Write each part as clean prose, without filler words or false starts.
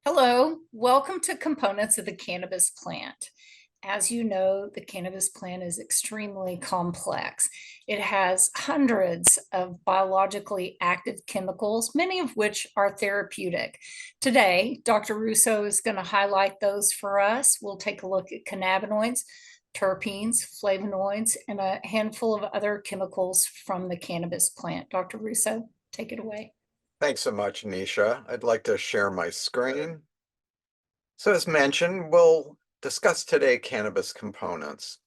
Hello, welcome to Components of the Cannabis Plant. As you know, the cannabis plant is extremely complex. It has hundreds of biologically active chemicals, many of which are therapeutic. Today, Dr. Russo is going to highlight those for us. We'll take a look at cannabinoids, terpenes, flavonoids, and a handful of other chemicals from the cannabis plant. Dr. Russo, take it away. Thanks so much, Nisha. I'd like to share my screen. So as mentioned, we'll discuss today cannabis components.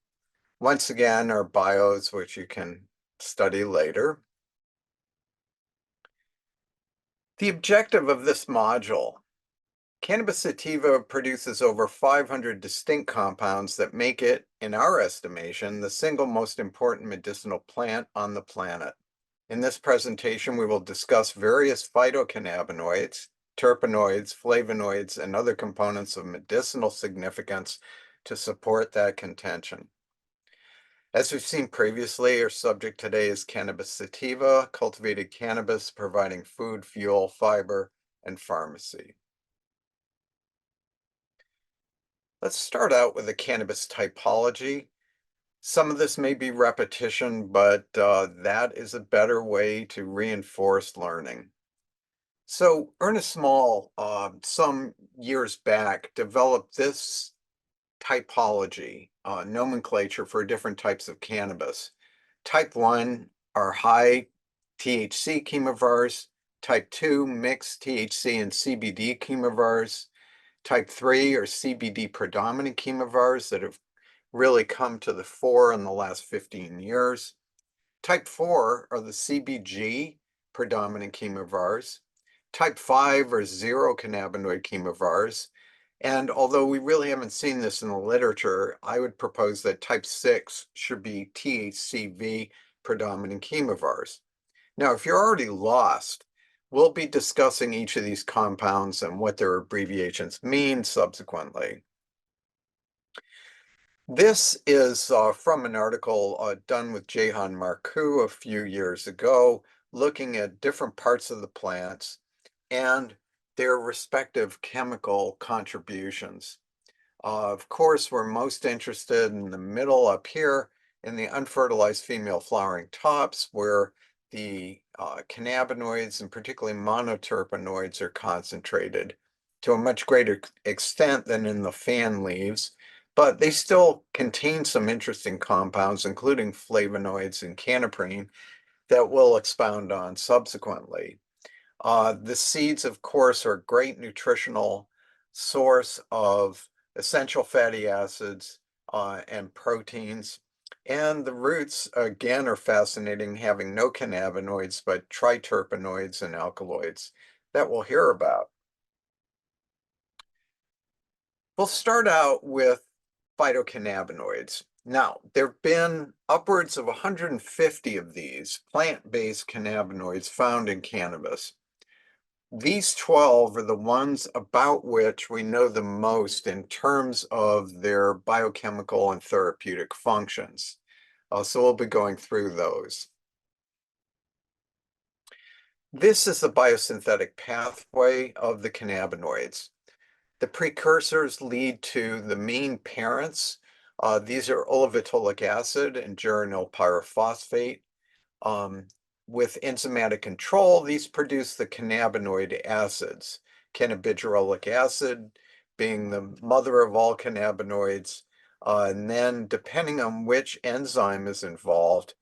Once again, our bios, which you can study later. The objective of this module, cannabis sativa produces over 500 distinct compounds that make it, in our estimation, the single most important medicinal plant on the planet. In this presentation, we will discuss various phytocannabinoids, terpenoids, flavonoids, and other components of medicinal significance to support that contention. As we've seen previously, our subject today is cannabis sativa, cultivated cannabis providing food, fuel, fiber, and pharmacy. Let's start out with the cannabis typology. Some of this may be repetition, but that is a better way to reinforce learning. So Ernest Small, some years back, developed this typology, nomenclature for different types of cannabis. Type 1 are high THC chemovars, type 2 mixed THC and CBD chemovars, type 3 are CBD predominant chemovars that have really come to the fore in the last 15 years. Type 4 are the CBG predominant chemovars. Type 5 are zero cannabinoid chemovars. And although we really haven't seen this in the literature, I would propose that type 6 should be THCV predominant chemovars. Now, if you're already lost, we'll be discussing each of these compounds and what their abbreviations mean subsequently. This is from an article done with Jehan Marcoux a few years ago, looking at different parts of the plants and their respective chemical contributions. Of course, we're most interested in the middle up here in the unfertilized female flowering tops, where the cannabinoids and particularly monoterpenoids are concentrated to a much greater extent than in the fan leaves, but they still contain some interesting compounds, including flavonoids and cannaprine, that we'll expound on subsequently. The seeds, of course, are a great nutritional source of essential fatty acids and proteins. And the roots, again, are fascinating, having no cannabinoids, but triterpenoids and alkaloids that we'll hear about. We'll start out with phytocannabinoids. Now, there have been upwards of 150 of these plant-based cannabinoids found in cannabis. These 12 are the ones about which we know the most in terms of their biochemical and therapeutic functions. So we'll be going through those. This is the biosynthetic pathway of the cannabinoids. The precursors lead to the main parents. These are olivitolic acid and geranyl pyrophosphate. With enzymatic control, these produce the cannabinoid acids, cannabigerolic acid being the mother of all cannabinoids. And then, depending on which enzyme is involved,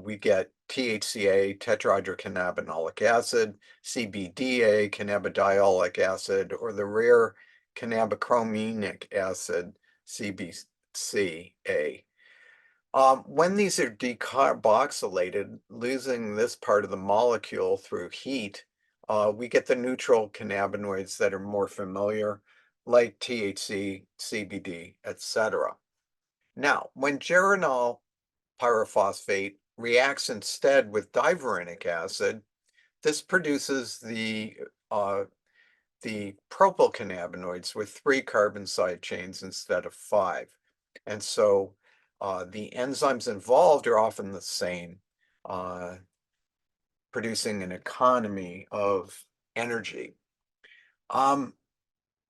we get THCA, tetrahydrocannabinolic acid, CBDA, cannabidiolic acid, or the rare cannabichromenic acid, CBCA. When these are decarboxylated, losing this part of the molecule through heat, we get the neutral cannabinoids that are more familiar, like THC, CBD, etc. Now, when geranyl pyrophosphate reacts instead with divarinic acid, this produces the propyl cannabinoids with 3 carbon side chains instead of 5. And so the enzymes involved are often the same, producing an economy of energy.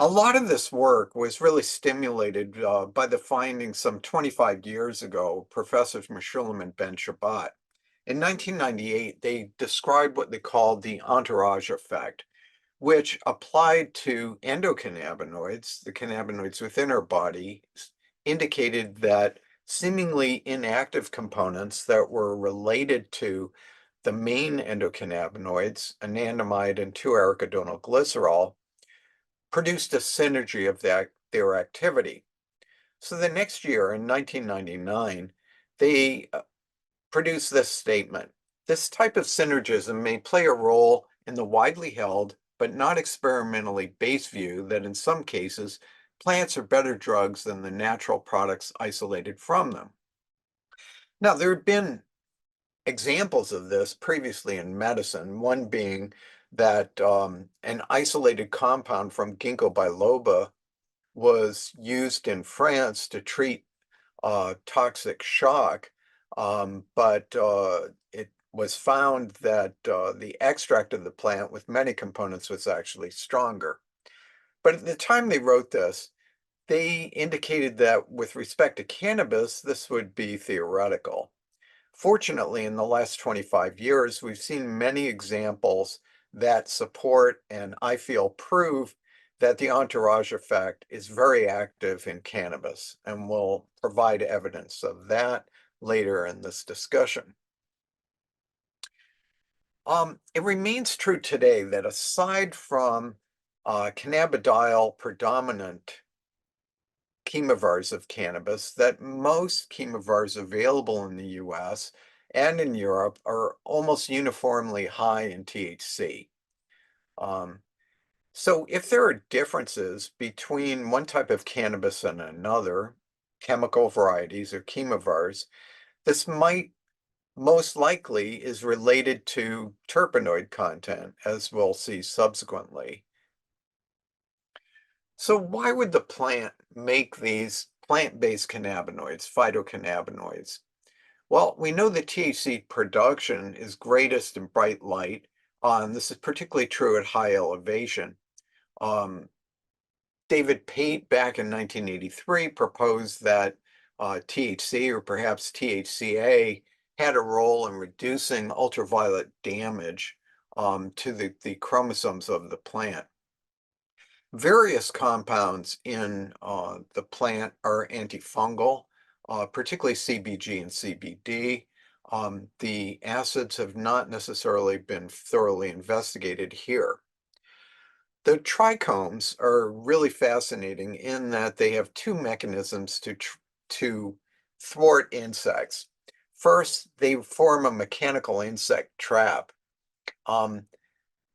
A lot of this work was really stimulated by the findings some 25 years ago, Professors Mechoulam and Ben Shabbat. In 1998, they described what they called the entourage effect, which applied to endocannabinoids, the cannabinoids within our body, indicated that seemingly inactive components that were related to the main endocannabinoids, anandamide and 2-arachidonyl glycerol, produced a synergy of their activity. So the next year, in 1999, they produced this statement. This type of synergism may play a role in the widely held, but not experimentally based view that in some cases, plants are better drugs than the natural products isolated from them. Now, there have been examples of this previously in medicine, one being that an isolated compound from ginkgo biloba was used in France to treat toxic shock, but it was found that the extract of the plant with many components was actually stronger. But at the time they wrote this, they indicated that with respect to cannabis, this would be theoretical. Fortunately, in the last 25 years, we've seen many examples that support and I feel prove that the entourage effect is very active in cannabis, and we'll provide evidence of that later in this discussion. It remains true today that aside from cannabidiol predominant chemovars of cannabis, that most chemovars available in the US and in Europe are almost uniformly high in THC. Um, so if there are differences between one type of cannabis and another, chemical varieties or chemovars, this might most likely is related to terpenoid content, as we'll see subsequently. So why would the plant make these plant-based cannabinoids, phytocannabinoids? Well, we know that THC production is greatest in bright light. This is particularly true at high elevation. Um, David Pate, back in 1983, proposed that THC, or perhaps THCA, had a role in reducing ultraviolet damage to the chromosomes of the plant. Various compounds in the plant are antifungal, particularly CBG and CBD. The acids have not necessarily been thoroughly investigated here. The trichomes are really fascinating in that they have two mechanisms to thwart insects. First, they form a mechanical insect trap. Um,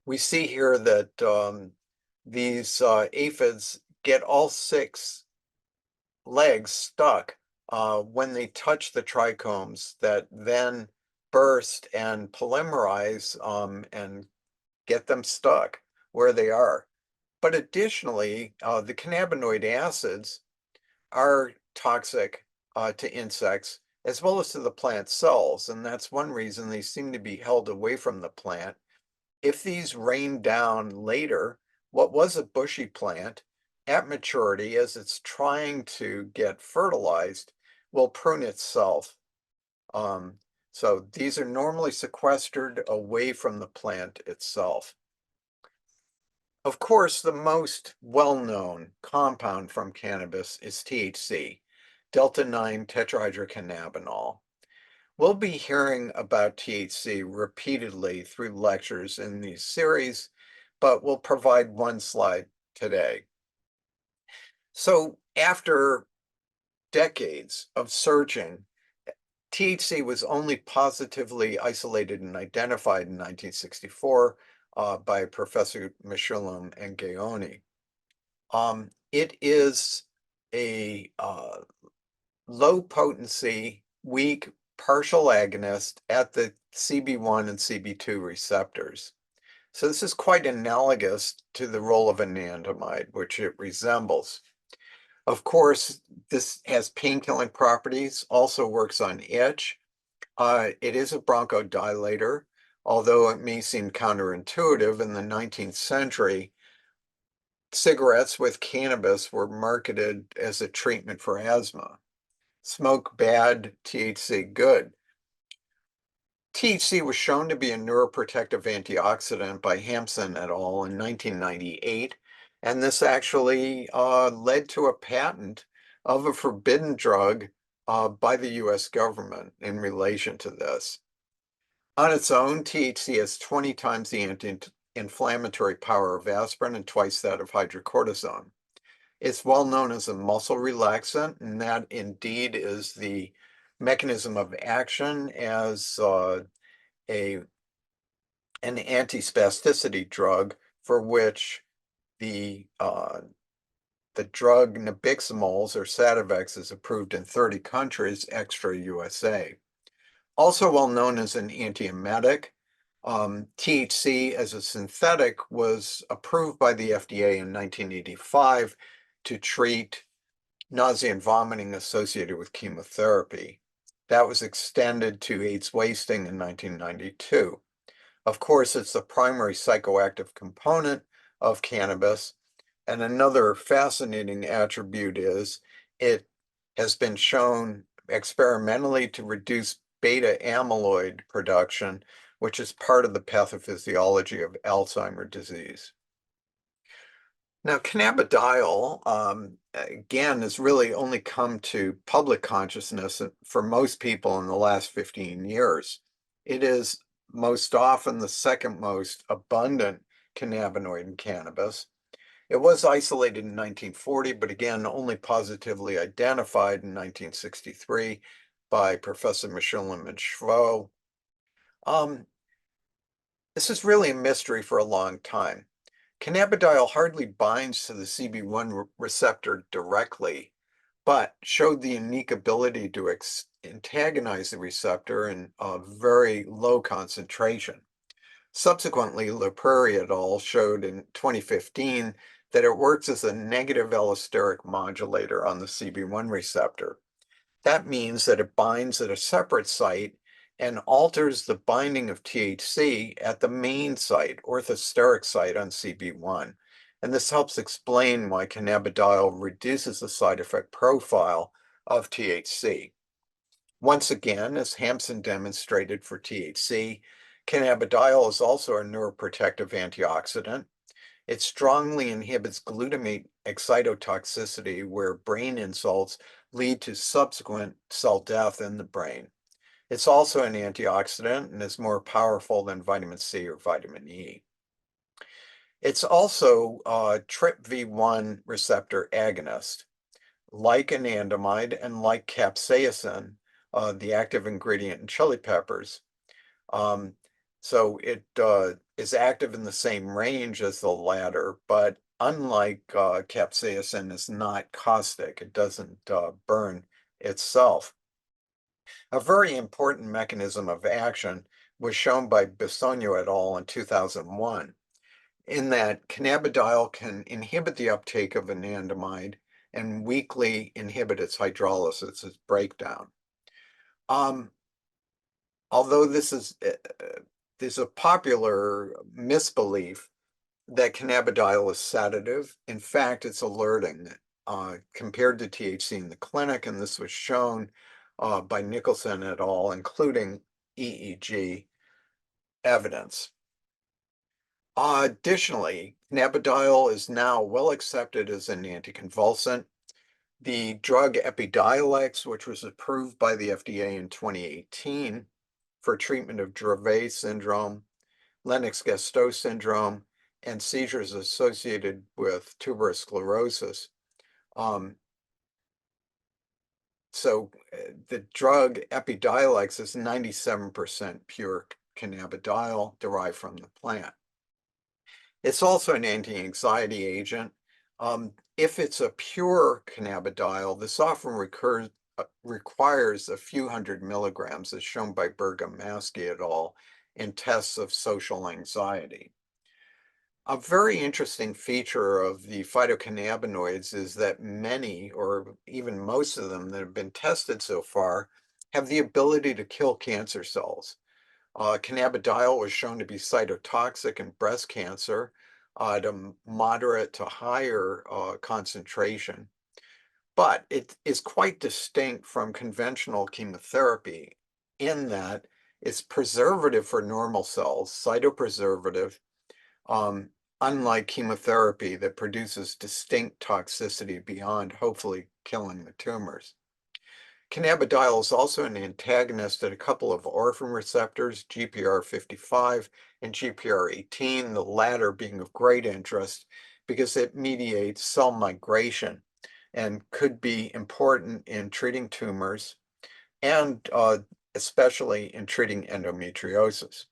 we see here that these aphids get all 6 legs stuck when they touch the trichomes that then burst and polymerize and get them stuck where they are. But additionally, the cannabinoid acids are toxic to insects as well as to the plant cells, and that's one reason they seem to be held away from the plant. If these rain down later, what was a bushy plant at maturity, as it's trying to get fertilized, will prune itself. Um, so these are normally sequestered away from the plant itself. Of course, the most well-known compound from cannabis is THC, delta-9 tetrahydrocannabinol. We'll be hearing about THC repeatedly through lectures in these series, but we'll provide one slide today. So after decades of searching, THC was only positively isolated and identified in 1964 by Professor Mechoulam and Gayoni. It is a low potency, weak, partial agonist at the CB1 and CB2 receptors. So this is quite analogous to the role of anandamide, which it resembles. Of course, this has pain-killing properties, also works on itch. It is a bronchodilator, although it may seem counterintuitive. In the 19th century, cigarettes with cannabis were marketed as a treatment for asthma. Smoke bad, THC good. THC was shown to be a neuroprotective antioxidant by Hampson et al. In 1998, and this actually led to a patent of a forbidden drug by the US government in relation to this. On its own, THC has 20 times the anti-inflammatory power of aspirin and twice that of hydrocortisone. It's well known as a muscle relaxant, and that indeed is the mechanism of action as a an antispasticity drug for which the drug nabiximols or Sativex is approved in 30 countries, extra USA. Also well known as an antiemetic, THC as a synthetic was approved by the FDA in 1985 to treat nausea and vomiting associated with chemotherapy. That was extended to AIDS wasting in 1992. Of course, it's the primary psychoactive component of cannabis. And another fascinating attribute is it has been shown experimentally to reduce beta amyloid production, which is part of the pathophysiology of Alzheimer's disease. Now, cannabidiol, again, has really only come to public consciousness for most people in the last 15 years. It is most often the second most abundant cannabinoid in cannabis. It was isolated in 1940, but again, only positively identified in 1963 by Professor Michelin and Schwo. This is really a mystery for a long time. Cannabidiol hardly binds to the CB1 receptor directly, but showed the unique ability to antagonize the receptor in a very low concentration. Subsequently, LaPrairie et al. Showed in 2015 that it works as a negative allosteric modulator on the CB1 receptor. That means that it binds at a separate site and alters the binding of THC at the main site, orthosteric site on CB1. And this helps explain why cannabidiol reduces the side effect profile of THC. Once again, as Hampson demonstrated for THC, cannabidiol is also a neuroprotective antioxidant. It strongly inhibits glutamate excitotoxicity, where brain insults lead to subsequent cell death in the brain. It's also an antioxidant and is more powerful than vitamin C or vitamin E. It's also a TRPV1 receptor agonist, like anandamide and like capsaicin, the active ingredient in chili peppers. Um, so it is active in the same range as the latter, but unlike capsaicin, is not caustic. It doesn't burn itself. A very important mechanism of action was shown by Bisogno et al. In 2001, in that cannabidiol can inhibit the uptake of anandamide and weakly inhibit its hydrolysis, its breakdown. Although there's a popular misbelief that cannabidiol is sedative. In fact, it's alerting compared to THC in the clinic, and this was shown by Nicholson et al., including EEG evidence. Additionally, cannabidiol is now well accepted as an anticonvulsant. The drug Epidiolex, which was approved by the FDA in 2018 for treatment of Dravet syndrome, Lennox-Gastaut syndrome, and seizures associated with tuberous sclerosis. The drug Epidiolex is 97% pure cannabidiol derived from the plant. It's also an anti-anxiety agent. If it's a pure cannabidiol, this often requires a few hundred milligrams, as shown by Bergamaschi et al. In tests of social anxiety. A very interesting feature of the phytocannabinoids is that many, or even most of them that have been tested so far, have the ability to kill cancer cells. Cannabidiol was shown to be cytotoxic in breast cancer. to moderate to higher concentration. But it is quite distinct from conventional chemotherapy in that it's preservative for normal cells, cytopreservative, um, unlike chemotherapy that produces distinct toxicity beyond hopefully killing the tumors. Cannabidiol is also an antagonist at a couple of orphan receptors, GPR55 and GPR18, the latter being of great interest because it mediates cell migration and could be important in treating tumors and especially in treating endometriosis.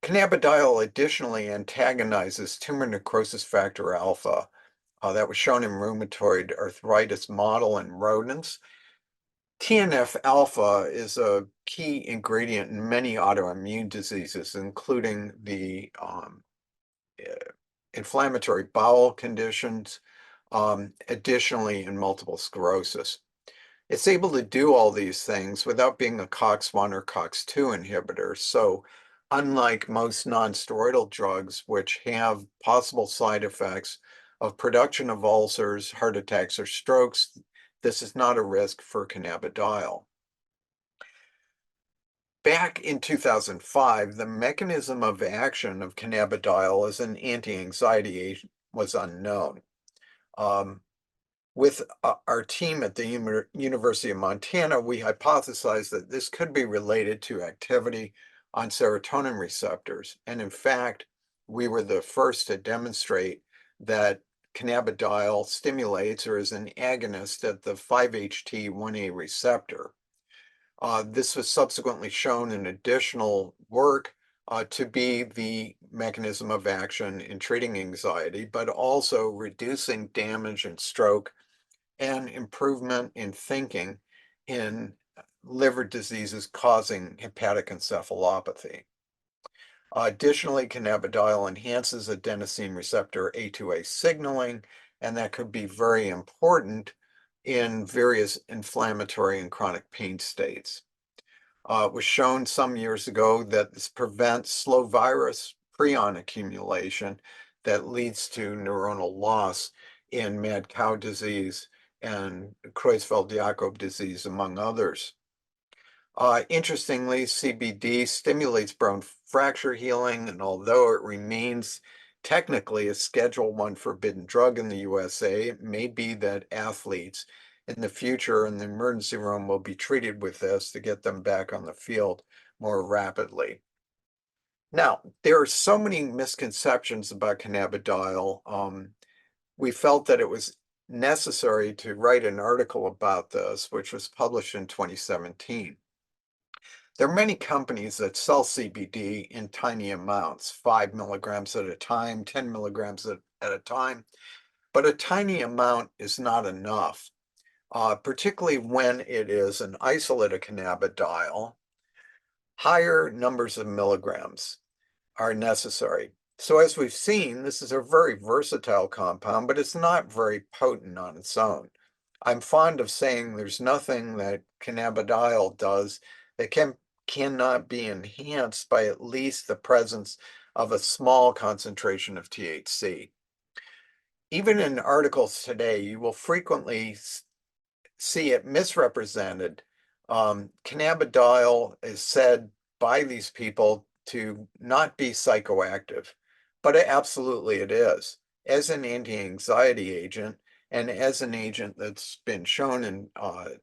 Cannabidiol additionally antagonizes tumor necrosis factor alpha. That was shown in rheumatoid arthritis model in rodents. TNF alpha is a key ingredient in many autoimmune diseases, including the eh, inflammatory bowel conditions, additionally in multiple sclerosis. It's able to do all these things without being a COX-1 or COX-2 inhibitor. So unlike most nonsteroidal drugs, which have possible side effects of production of ulcers, heart attacks, or strokes, this is not a risk for cannabidiol. Back in 2005, the mechanism of action of cannabidiol as an anti-anxiety agent was unknown. Um, with our team at the University of Montana, we hypothesized that this could be related to activity on serotonin receptors. And in fact, we were the first to demonstrate that cannabidiol stimulates or is an agonist at the 5-HT1A receptor. This was subsequently shown in additional work to be the mechanism of action in treating anxiety, but also reducing damage and stroke and improvement in thinking in liver diseases causing hepatic encephalopathy. Additionally, cannabidiol enhances adenosine receptor A2A signaling, and that could be very important in various inflammatory and chronic pain states. It was shown some years ago that this prevents slow virus prion accumulation that leads to neuronal loss in mad cow disease and Creutzfeldt-Jakob disease, among others. Interestingly, CBD stimulates bone fracture healing, and although it remains technically a Schedule 1 forbidden drug in the USA, it may be that athletes in the future in the emergency room will be treated with this to get them back on the field more rapidly. Now, there are so many misconceptions about cannabidiol. We felt that it was necessary to write an article about this, which was published in 2017. There are many companies that sell CBD in tiny amounts, 5 milligrams at a time, 10 milligrams at a time, but a tiny amount is not enough, particularly when it is an isolate of cannabidiol. Higher numbers of milligrams are necessary. So as we've seen, this is a very versatile compound, but it's not very potent on its own. I'm fond of saying there's nothing that cannabidiol does that cannot be enhanced by at least the presence of a small concentration of THC. Even in articles today, you will frequently see it misrepresented. Cannabidiol is said by these people to not be psychoactive, but absolutely it is. As an anti-anxiety agent and as an agent that's been shown in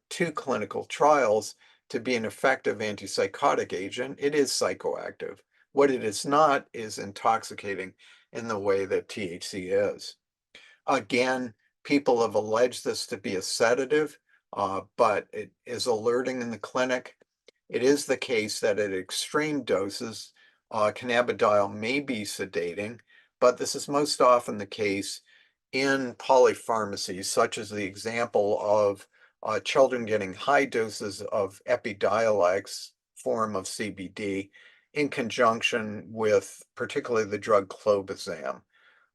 2 clinical trials to be an effective antipsychotic agent, it is psychoactive. What it is not is intoxicating in the way that THC is. Again, people have alleged this to be a sedative, but it is alerting in the clinic. It is the case that at extreme doses, cannabidiol may be sedating, but this is most often the case in polypharmacies, such as the example of children getting high doses of Epidiolex form of CBD in conjunction with particularly the drug clobazam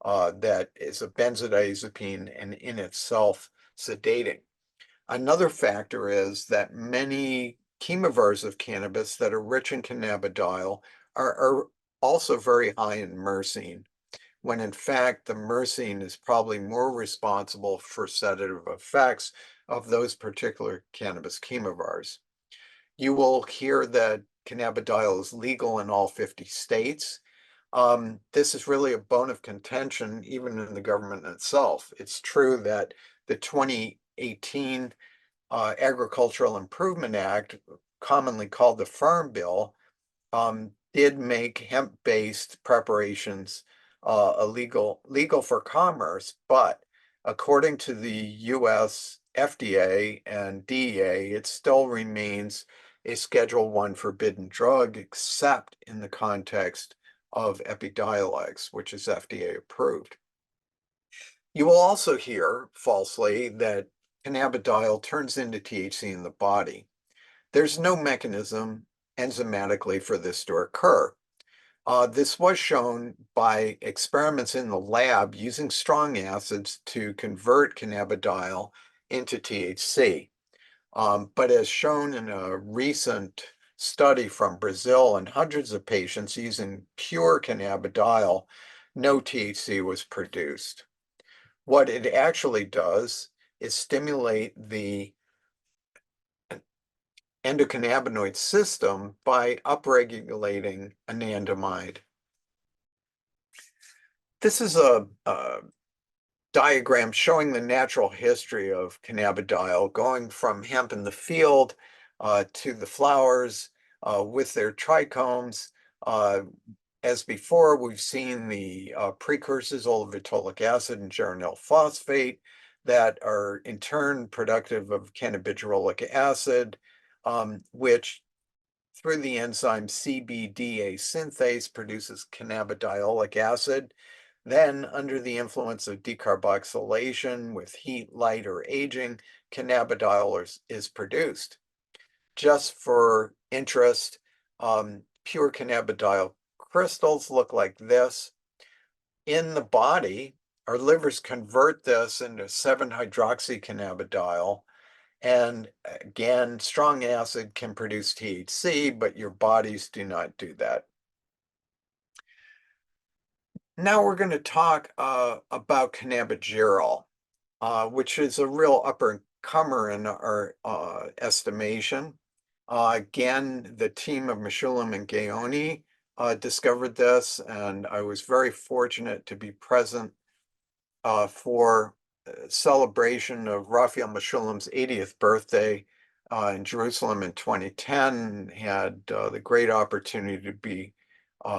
that is a benzodiazepine and in itself sedating. Another factor is that many chemovars of cannabis that are rich in cannabidiol are also very high in myrcene. when in fact the myrcene is probably more responsible for sedative effects of those particular cannabis chemovars. You will hear that cannabidiol is legal in all 50 states. This is really a bone of contention, even in the government itself. It's true that the 2018 Agricultural Improvement Act, commonly called the Farm Bill, did make hemp-based preparations legal for commerce, but according to the US FDA and DEA, it still remains a Schedule 1 forbidden drug, except in the context of Epidiolex, which is FDA approved. You will also hear, falsely, that cannabidiol turns into THC in the body. There's no mechanism enzymatically for this to occur. This was shown by experiments in the lab using strong acids to convert cannabidiol into THC. But as shown in a recent study from Brazil and hundreds of patients using pure cannabidiol, no THC was produced. What it actually does is stimulate the endocannabinoid system by upregulating anandamide. This is a diagram showing the natural history of cannabidiol going from hemp in the field to the flowers with their trichomes. Uh, as before, we've seen the precursors, olivitolic acid and geranyl phosphate, that are in turn productive of cannabidiolic acid, which through the enzyme CBDA synthase produces cannabidiolic acid. Then, under the influence of decarboxylation with heat, light, or aging, cannabidiol is produced. Just for interest, pure cannabidiol crystals look like this. In the body, our livers convert this into 7-hydroxycannabidiol. And again, strong acid can produce THC, but your bodies do not do that. Now we're going to talk about cannabigerol, which is a real upper-comer in our estimation. Again, the team of Meshulam and Gayoni discovered this, and I was very fortunate to be present for celebration of Raphael Meshulam's 80th birthday in Jerusalem in 2010. Had the great opportunity to be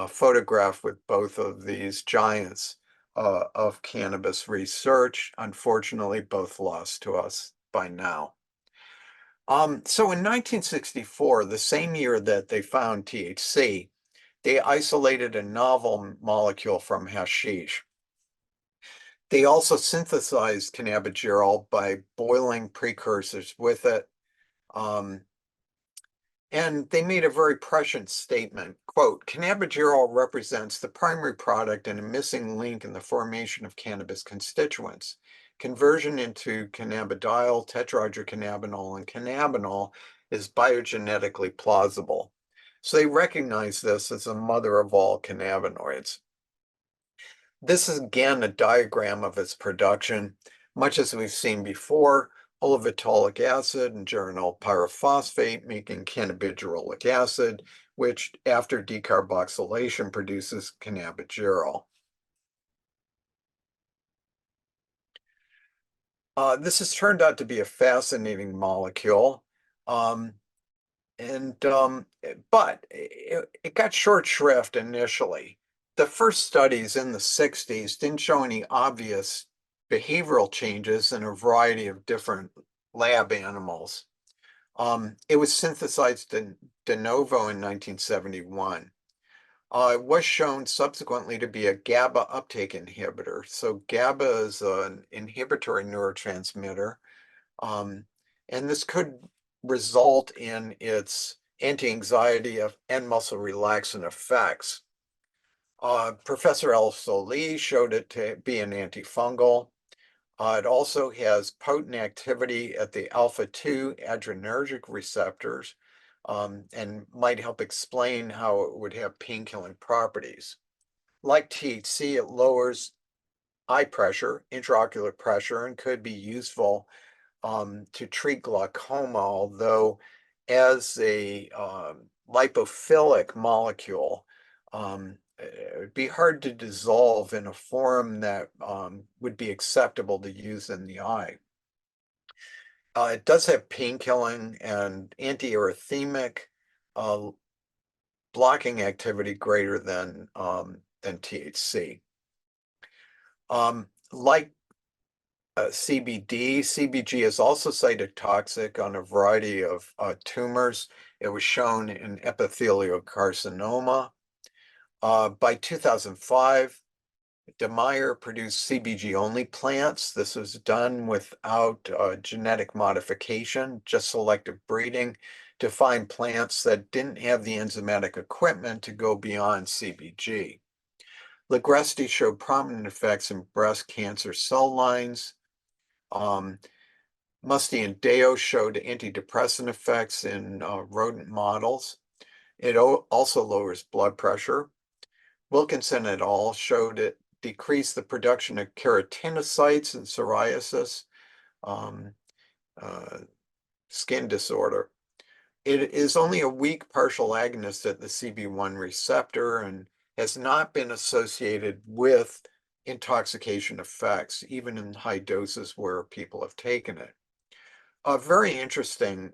photographed with both of these giants of cannabis research. Unfortunately, both lost to us by now. So in 1964, the same year that they found THC, they isolated a novel molecule from hashish. They also synthesized cannabigerol by boiling precursors with it. And they made a very prescient statement, quote, "Cannabigerol represents the primary product and a missing link in the formation of cannabis constituents. Conversion into cannabidiol, tetrahydrocannabinol, and cannabinol is biogenetically plausible." So they recognize this as the mother of all cannabinoids. This is again a diagram of its production. Much as we've seen before, olivitolic acid and geranyl pyrophosphate making cannabigerolic acid, which after decarboxylation produces cannabigerol. This has turned out to be a fascinating molecule. Um, but it got short shrift initially. The first studies in the 60s didn't show any obvious behavioral changes in a variety of different lab animals. It was synthesized de novo in 1971. It was shown subsequently to be a GABA uptake inhibitor. So GABA is an inhibitory neurotransmitter, um, and this could result in its anti-anxiety and muscle relaxant effects. Professor El-Soli showed it to be an antifungal. It also has potent activity at the alpha-2 adrenergic receptors, and might help explain how it would have painkilling properties. Like THC, it lowers eye pressure, intraocular pressure, and could be useful to treat glaucoma, although as a lipophilic molecule, it would be hard to dissolve in a form that would be acceptable to use in the eye. It does have pain killing and anti-erythemic uh, blocking activity greater than THC. Like CBD, CBG is also cytotoxic on a variety of tumors. It was shown in epithelial carcinoma. By 2005, DeMeyer produced CBG-only plants. This was done without genetic modification, just selective breeding to find plants that didn't have the enzymatic equipment to go beyond CBG. Ligresti showed prominent effects in breast cancer cell lines. Musty and Deo showed antidepressant effects in rodent models. It also lowers blood pressure. Wilkinson et al. Showed it decreased the production of keratinocytes in psoriasis, um, uh, skin disorder. It is only a weak partial agonist at the CB1 receptor and has not been associated with intoxication effects, even in high doses where people have taken it. A very interesting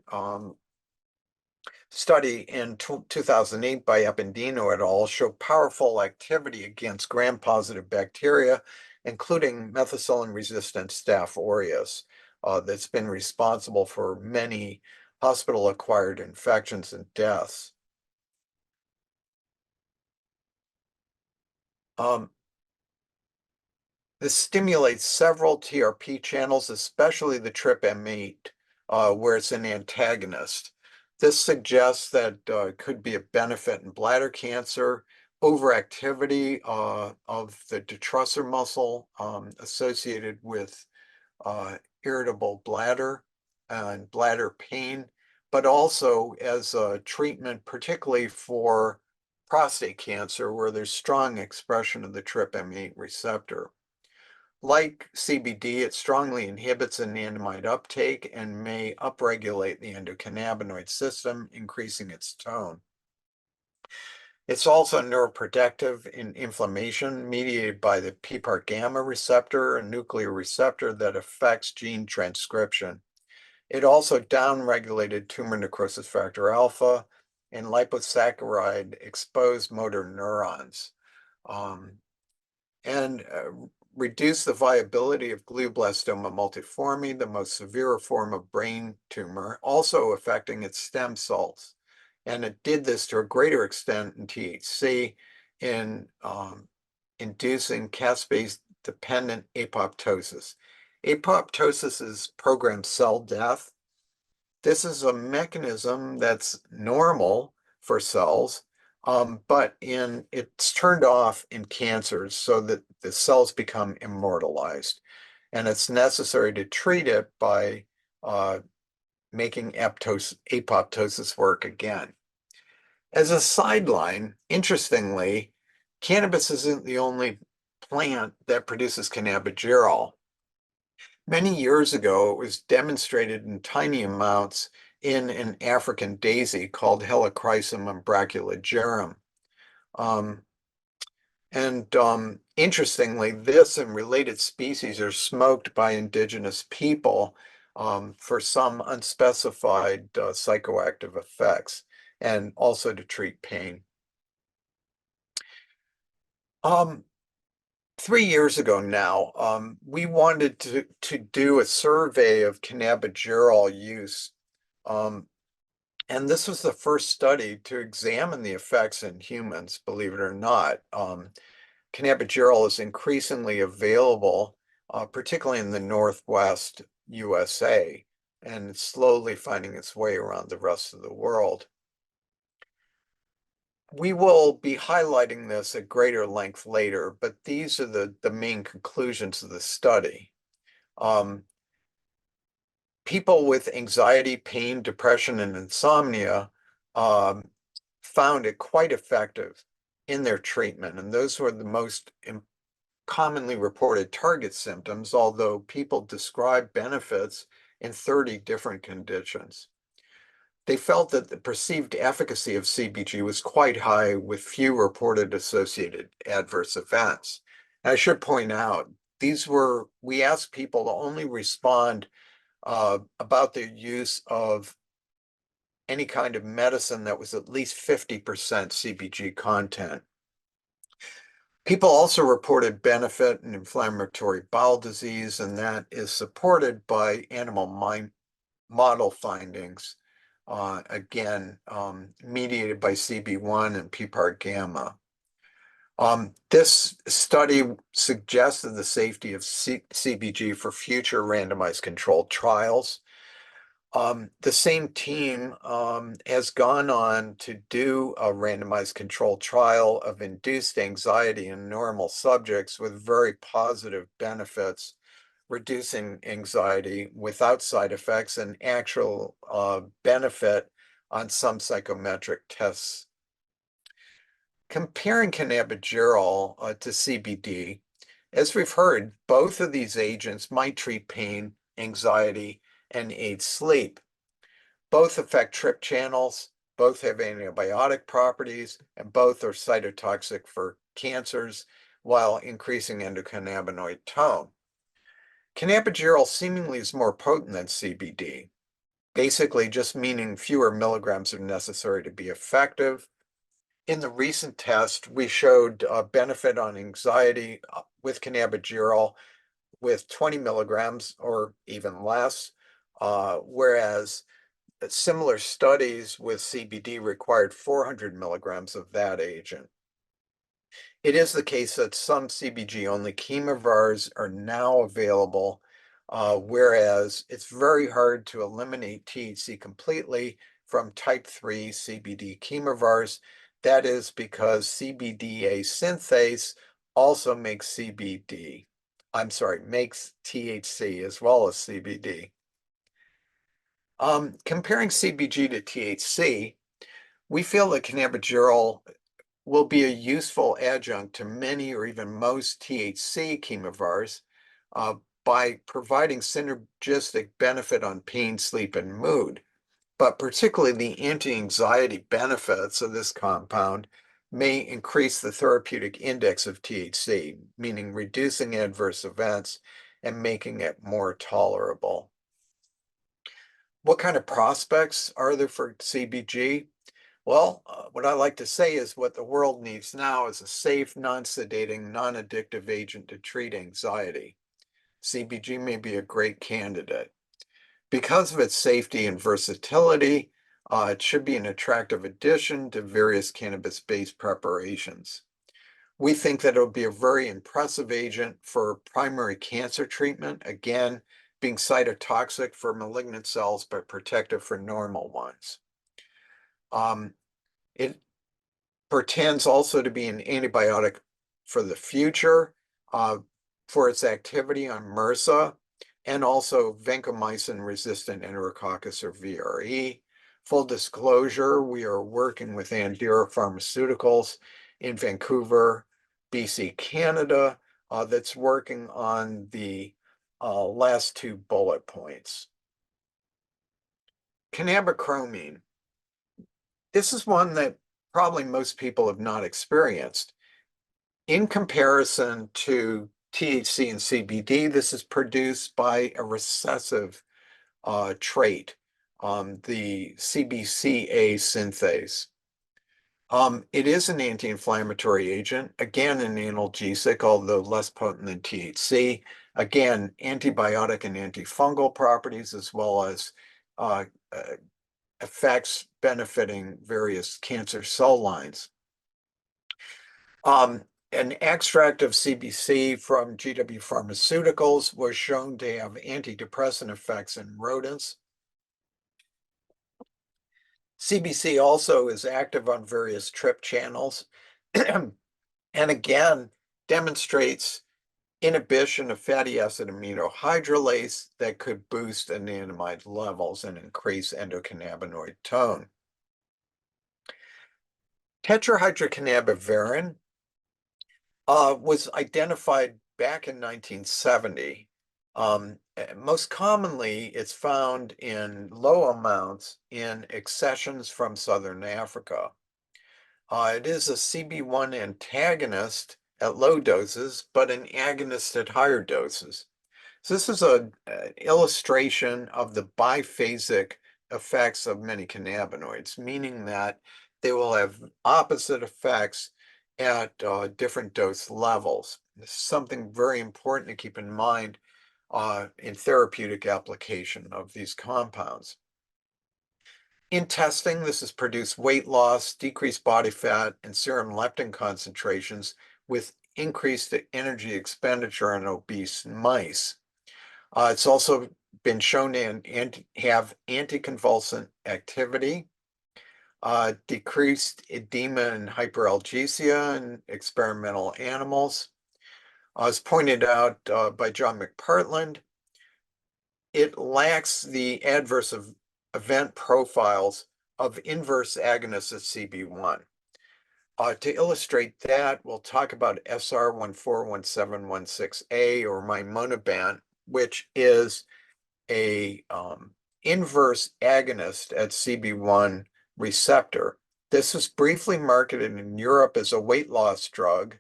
study in 2008 by Ependino et al. Showed powerful activity against gram-positive bacteria, including methicillin-resistant Staph aureus, that's been responsible for many hospital-acquired infections and deaths. Um, This stimulates several TRP channels, especially the TRPM8, where it's an antagonist. This suggests that it could be a benefit in bladder cancer, overactivity of the detrusor muscle associated with irritable bladder and bladder pain, but also as a treatment, particularly for prostate cancer, where there's strong expression of the TRPM8 receptor. Like CBD, it strongly inhibits anandamide uptake and may upregulate the endocannabinoid system, increasing its tone. It's also neuroprotective in inflammation mediated by the PPAR gamma receptor, a nuclear receptor that affects gene transcription. It also downregulated tumor necrosis factor alpha and liposaccharide exposed motor neurons. Um, and reduce the viability of glioblastoma multiforme, the most severe form of brain tumor, also affecting its stem cells. And it did this to a greater extent in THC in inducing caspase-dependent apoptosis. Apoptosis is programmed cell death. This is a mechanism that's normal for cells, but it's turned off in cancers so that the cells become immortalized. And it's necessary to treat it by making apoptosis work again. As a sideline, interestingly, cannabis isn't the only plant that produces cannabigerol. Many years ago, it was demonstrated in tiny amounts in an African daisy called Helichrysum umbraculagerum. Um, Interestingly, this and related species are smoked by indigenous people for some unspecified psychoactive effects and also to treat pain. Um, 3 years ago now, we wanted to do a survey of cannabigerol use. Um, and this was the first study to examine the effects in humans, believe it or not. Cannabigerol is increasingly available, particularly in the Northwest USA, and it's slowly finding its way around the rest of the world. We will be highlighting this at greater length later, but these are the main conclusions of the study. People with anxiety, pain, depression, and insomnia found it quite effective in their treatment, and those were the most commonly reported target symptoms, although people describe benefits in 30 different conditions. They felt that the perceived efficacy of CBG was quite high with few reported associated adverse events. And I should point out, we asked people to only respond about their use of any kind of medicine that was at least 50% CBG content. People also reported benefit in inflammatory bowel disease, and that is supported by animal model findings, again, mediated by CB1 and PPAR gamma. This study suggested the safety of CBG for future randomized controlled trials. The same team has gone on to do a randomized controlled trial of induced anxiety in normal subjects with very positive benefits, reducing anxiety without side effects and actual benefit on some psychometric tests. Comparing cannabigerol to CBD, as we've heard, both of these agents might treat pain, anxiety, and aid sleep. Both affect TRP channels, both have antibiotic properties, and both are cytotoxic for cancers while increasing endocannabinoid tone. Cannabigerol seemingly is more potent than CBD, basically just meaning fewer milligrams are necessary to be effective. In the recent test, we showed a benefit on anxiety with cannabigerol with 20 milligrams or even less, whereas similar studies with CBD required 400 milligrams of that agent. It is the case that some CBG-only chemovars are now available, whereas it's very hard to eliminate THC completely from type 3 CBD chemovars. That is because CBDA synthase also makes makes THC as well as CBD. Comparing CBG to THC, we feel that cannabigerol will be a useful adjunct to many or even most THC chemovars by providing synergistic benefit on pain, sleep, and mood. But particularly the anti-anxiety benefits of this compound may increase the therapeutic index of THC, meaning reducing adverse events and making it more tolerable. What kind of prospects are there for CBG? Well, what I like to say is what the world needs now is a safe, non-sedating, non-addictive agent to treat anxiety. CBG may be a great candidate. Because of its safety and versatility, it should be an attractive addition to various cannabis-based preparations. We think that it'll be a very impressive agent for primary cancer treatment, again, being cytotoxic for malignant cells, but protective for normal ones. It pretends also to be an antibiotic for the future, for its activity on MRSA, and also vancomycin-resistant enterococcus, or VRE. Full disclosure, we are working with Andera Pharmaceuticals in Vancouver, BC, Canada, that's working on the last two bullet points. Cannabichromene. This is one that probably most people have not experienced. In comparison to THC and CBD, this is produced by a recessive trait, the CBCA synthase. It is an anti-inflammatory agent, again, an analgesic, although less potent than THC. Again, antibiotic and antifungal properties, as well as effects benefiting various cancer cell lines. An extract of CBC from GW Pharmaceuticals was shown to have antidepressant effects in rodents. CBC also is active on various TRP channels, and again, demonstrates inhibition of fatty acid amino hydrolase that could boost anandamide levels and increase endocannabinoid tone. Tetrahydrocannabivarin was identified back in 1970. Most commonly, it's found in low amounts in accessions from Southern Africa. It is a CB1 antagonist at low doses, but an agonist at higher doses. So this is an illustration of the biphasic effects of many cannabinoids, meaning that they will have opposite effects at different dose levels. This is something very important to keep in mind in therapeutic application of these compounds. In testing, this has produced weight loss, decreased body fat, and serum leptin concentrations with increased energy expenditure in obese mice. It's also been shown to have anticonvulsant activity, decreased edema and hyperalgesia in experimental animals. As pointed out by John McPartland, it lacks the adverse event profiles of inverse agonists at CB1. To illustrate that, we'll talk about SR141716A or Monabant, which is a inverse agonist at CB1 receptor. This was briefly marketed in Europe as a weight loss drug,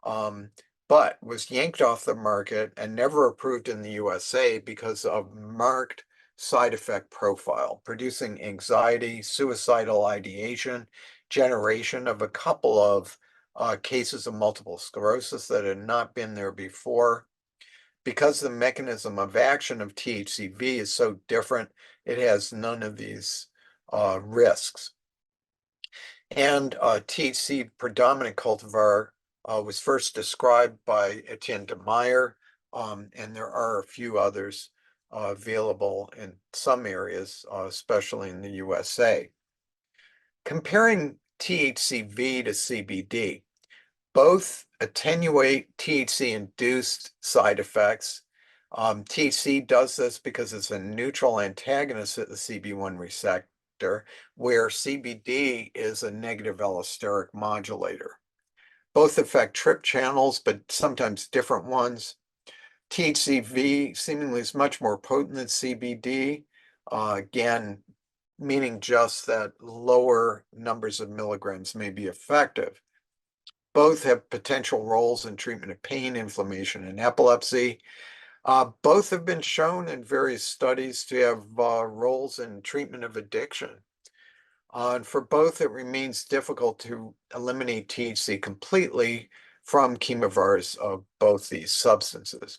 but was yanked off the market and never approved in the USA because of marked side effect profile, producing anxiety, suicidal ideation, generation of a couple of cases of multiple sclerosis that had not been there before. Because the mechanism of action of THCV is so different, it has none of these risks. And THC predominant cultivar was first described by Etienne de Meyer, and there are a few others available in some areas, especially in the USA. Comparing THCV to CBD, both attenuate THC-induced side effects. THC does this because it's a neutral antagonist at the CB1 receptor, where CBD is a negative allosteric modulator. Both affect trip channels, but sometimes different ones. THCV seemingly is much more potent than CBD, again, meaning just that lower numbers of milligrams may be effective. Both have potential roles in treatment of pain, inflammation, and epilepsy. Both have been shown in various studies to have roles in treatment of addiction. And for both, it remains difficult to eliminate THC completely from chemovars of both these substances.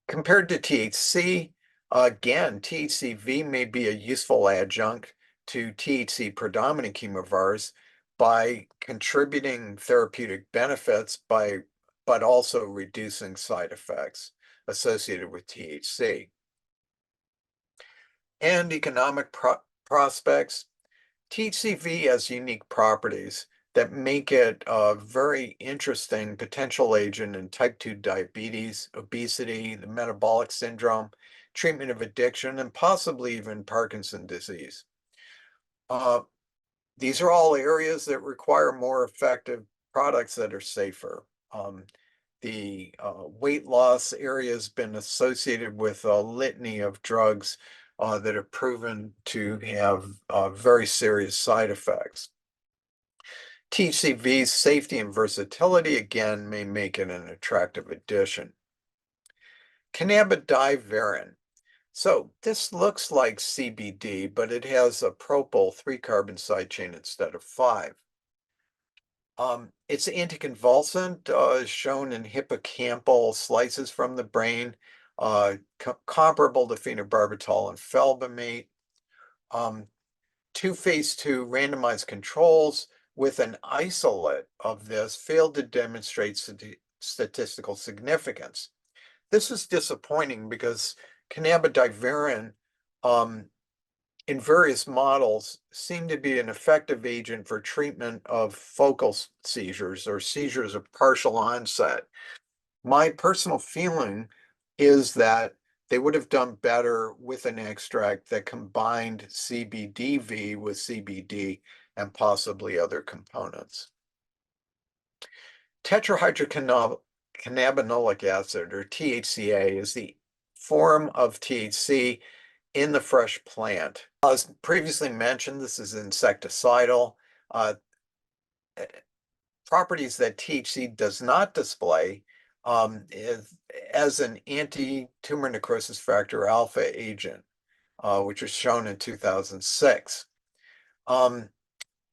Compared to THC, again, THCV may be a useful adjunct to THC predominant chemovars by contributing therapeutic benefits but also reducing side effects associated with THC. And economic prospects, THCV has unique properties that make it a very interesting potential agent in type 2 diabetes, obesity, the metabolic syndrome, treatment of addiction, and possibly even Parkinson's disease. These are all areas that require more effective products that are safer. The weight loss area has been associated with a litany of drugs that have proven to have very serious side effects. TCV's safety and versatility, again, may make it an attractive addition. Cannabidivarin. So this looks like CBD, but it has a propyl 3-carbon side chain instead of 5. It's anticonvulsant, shown in hippocampal slices from the brain, comparable to phenobarbital and felbamate. Two phase 2 randomized controls with an isolate of this failed to demonstrate statistical significance. This is disappointing because cannabidivarin in various models seem to be an effective agent for treatment of focal seizures or seizures of partial onset. My personal feeling is that they would have done better with an extract that combined CBDV with CBD and possibly other components. Tetrahydrocannabinolic acid, or THCA, is the form of THC in the fresh plant. As previously mentioned, this is insecticidal. Uh, Properties that THC does not display is as an anti-tumor necrosis factor alpha agent, which was shown in 2006.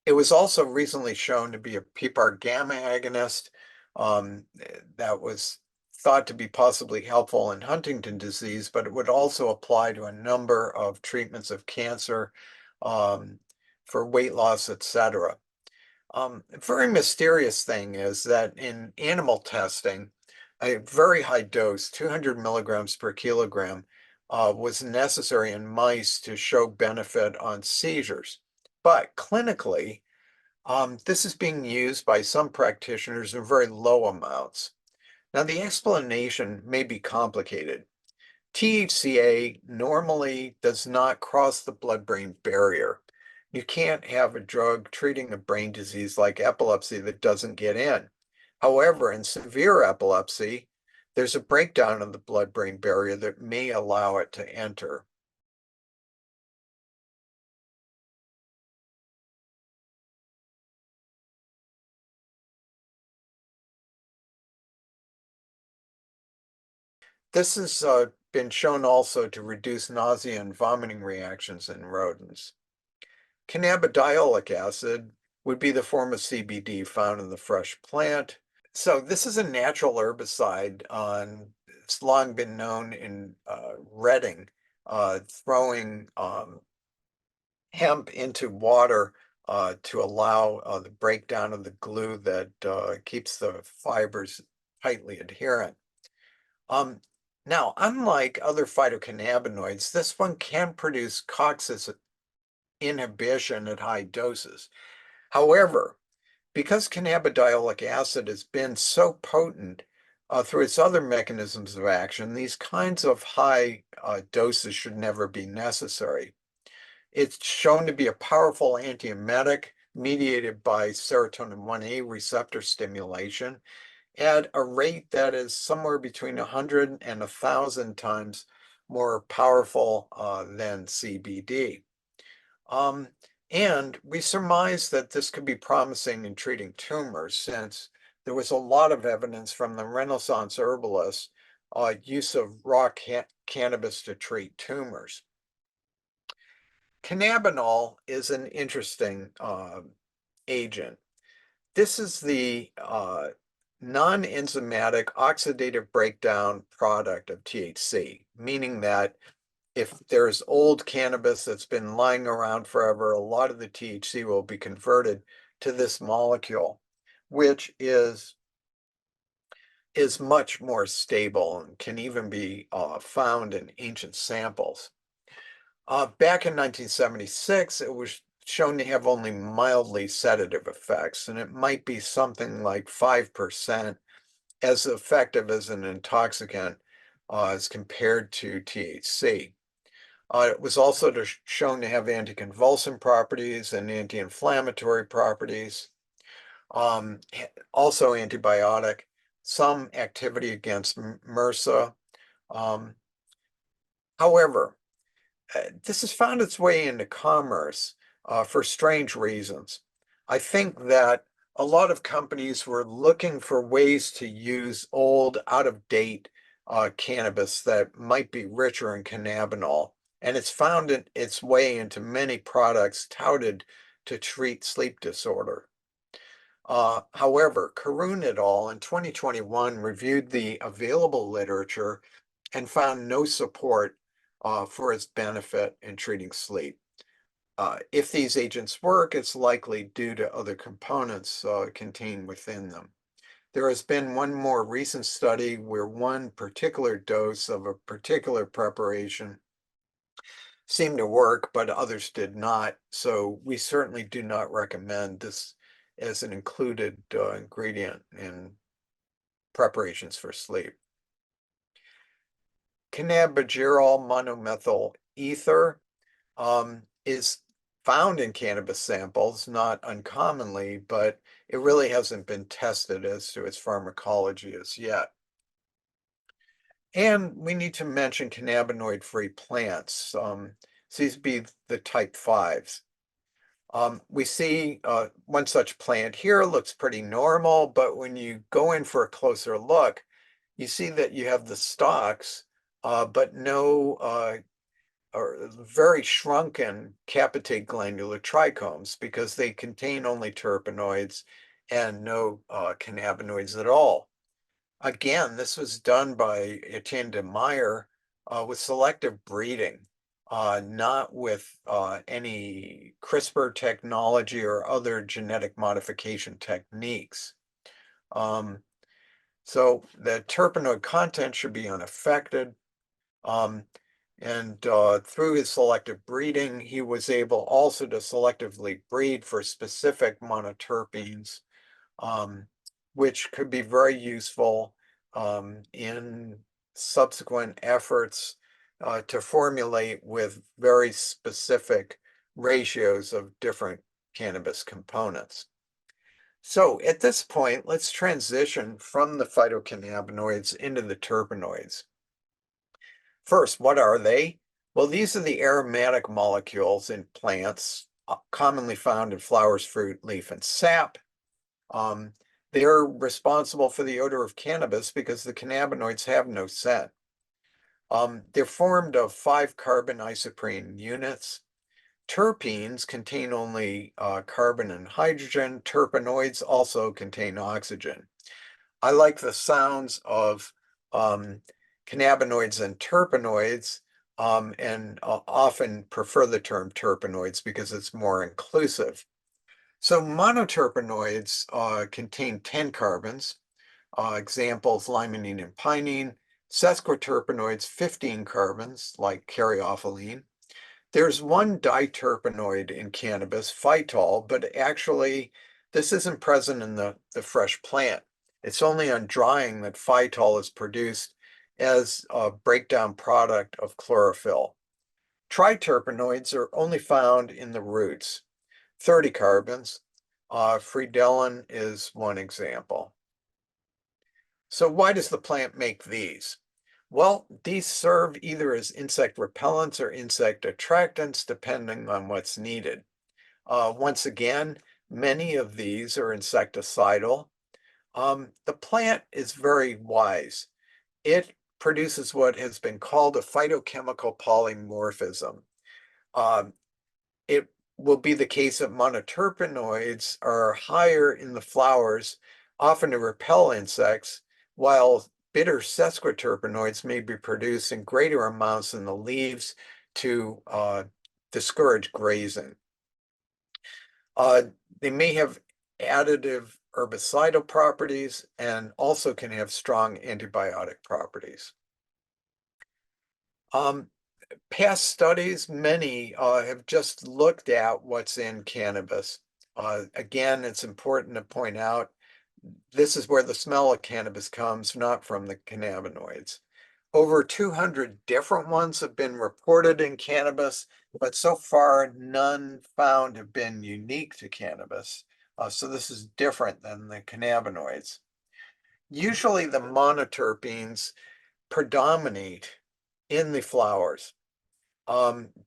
It was also recently shown to be a PPAR gamma agonist that was thought to be possibly helpful in Huntington disease, but it would also apply to a number of treatments of cancer, for weight loss, etc. A very mysterious thing is that in animal testing, a very high dose, 200 milligrams per kilogram, was necessary in mice to show benefit on seizures. But clinically, this is being used by some practitioners in very low amounts. Now, the explanation may be complicated. THCA normally does not cross the blood-brain barrier. You can't have a drug treating a brain disease like epilepsy that doesn't get in. However, in severe epilepsy, there's a breakdown of the blood-brain barrier that may allow it to enter. This has been shown also to reduce nausea and vomiting reactions in rodents. Cannabidiolic acid would be the form of CBD found in the fresh plant. So this is a natural herbicide. It's long been known in retting, throwing hemp into water to allow the breakdown of the glue that keeps the fibers tightly adherent. Um, Now, unlike other phytocannabinoids, this one can produce COX inhibition at high doses. However, because cannabidiolic acid has been so potent through its other mechanisms of action, these kinds of high doses should never be necessary. It's shown to be a powerful antiemetic mediated by serotonin 1A receptor stimulation at a rate that is somewhere between 100 and 1,000 times more powerful than CBD. Um, and we surmise that this could be promising in treating tumors, since there was a lot of evidence from the Renaissance herbalists use of raw cannabis to treat tumors. Cannabinol is an interesting agent. This is the non-enzymatic oxidative breakdown product of THC, meaning that if there's old cannabis that's been lying around forever, a lot of the THC will be converted to this molecule, which is much more stable and can even be found in ancient samples. Back in 1976, it was shown to have only mildly sedative effects, and it might be something like 5% as effective as an intoxicant as compared to THC. It was also shown to have anticonvulsant properties and anti-inflammatory properties, also antibiotic, some activity against MRSA. Um, However, this has found its way into commerce for strange reasons. I think that a lot of companies were looking for ways to use old, out-of-date cannabis that might be richer in cannabinol, and it's found its way into many products touted to treat sleep disorder. However, Karun et al. In 2021 reviewed the available literature and found no support for its benefit in treating sleep. If these agents work, it's likely due to other components contained within them. There has been one more recent study where one particular dose of a particular preparation seemed to work, but others did not. So we certainly do not recommend this as an included ingredient in preparations for sleep. Cannabigerol monomethyl ether is found in cannabis samples, not uncommonly, but it really hasn't been tested as to its pharmacology as yet. And we need to mention cannabinoid-free plants. These be the type 5s. We see one such plant here looks pretty normal, but when you go in for a closer look, you see that you have the stalks, but no or very shrunken capitate glandular trichomes because they contain only terpenoids and no cannabinoids at all. Again, this was done by Etienne de Meyer with selective breeding, not with any CRISPR technology or other genetic modification techniques. Um, so the terpenoid content should be unaffected. Um, and through his selective breeding, he was able also to selectively breed for specific monoterpenes, um, which could be very useful in subsequent efforts to formulate with very specific ratios of different cannabis components. So at this point, let's transition from the phytocannabinoids into the terpenoids. First, what are they? Well, these are the aromatic molecules in plants, commonly found in flowers, fruit, leaf, and sap. Um, they're responsible for the odor of cannabis because the cannabinoids have no scent. They're formed of 5-carbon isoprene units. Terpenes contain only carbon and hydrogen. Terpenoids also contain oxygen. I like the sounds of cannabinoids and terpenoids, and often prefer the term terpenoids because it's more inclusive. So monoterpenoids contain 10 carbons, examples limonene and pinene. Sesquiterpenoids, 15 carbons, like caryophyllene. There's one diterpenoid in cannabis, phytol, but actually this isn't present in the fresh plant. It's only on drying that phytol is produced as a breakdown product of chlorophyll. Triterpenoids are only found in the roots, 30 carbons. Fredelin is one example. So why does the plant make these? Well, these serve either as insect repellents or insect attractants, depending on what's needed. Once again, many of these are insecticidal. The plant is very wise. It produces what has been called a phytochemical polymorphism. Um, it will be the case that monoterpenoids are higher in the flowers, often to repel insects, while bitter sesquiterpenoids may be produced in greater amounts in the leaves to discourage grazing. They may have additive herbicidal properties and also can have strong antibiotic properties. Past studies, many have just looked at what's in cannabis. Again, it's important to point out this is where the smell of cannabis comes, not from the cannabinoids. Over 200 different ones have been reported in cannabis, but so far none found have been unique to cannabis. So this is different than the cannabinoids. Usually the monoterpenes predominate in the flowers.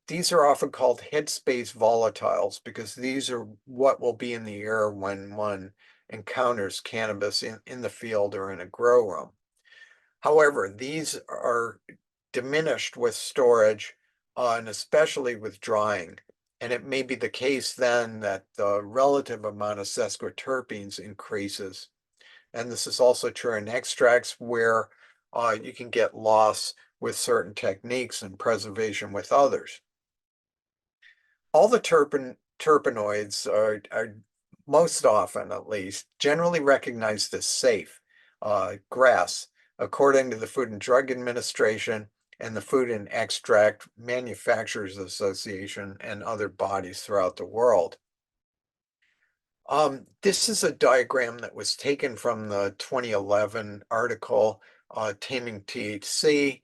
These are often called headspace volatiles because these are what will be in the air when one encounters cannabis in the field or in a grow room. However, these are diminished with storage, and especially with drying. And it may be the case then that the relative amount of sesquiterpenes increases. And this is also true in extracts where you can get loss with certain techniques and preservation with others. All the terpenoids are most often, at least, generally recognized as safe GRAS, according to the Food and Drug Administration and the Food and Extract Manufacturers Association and other bodies throughout the world. This is a diagram that was taken from the 2011 article, Taming THC.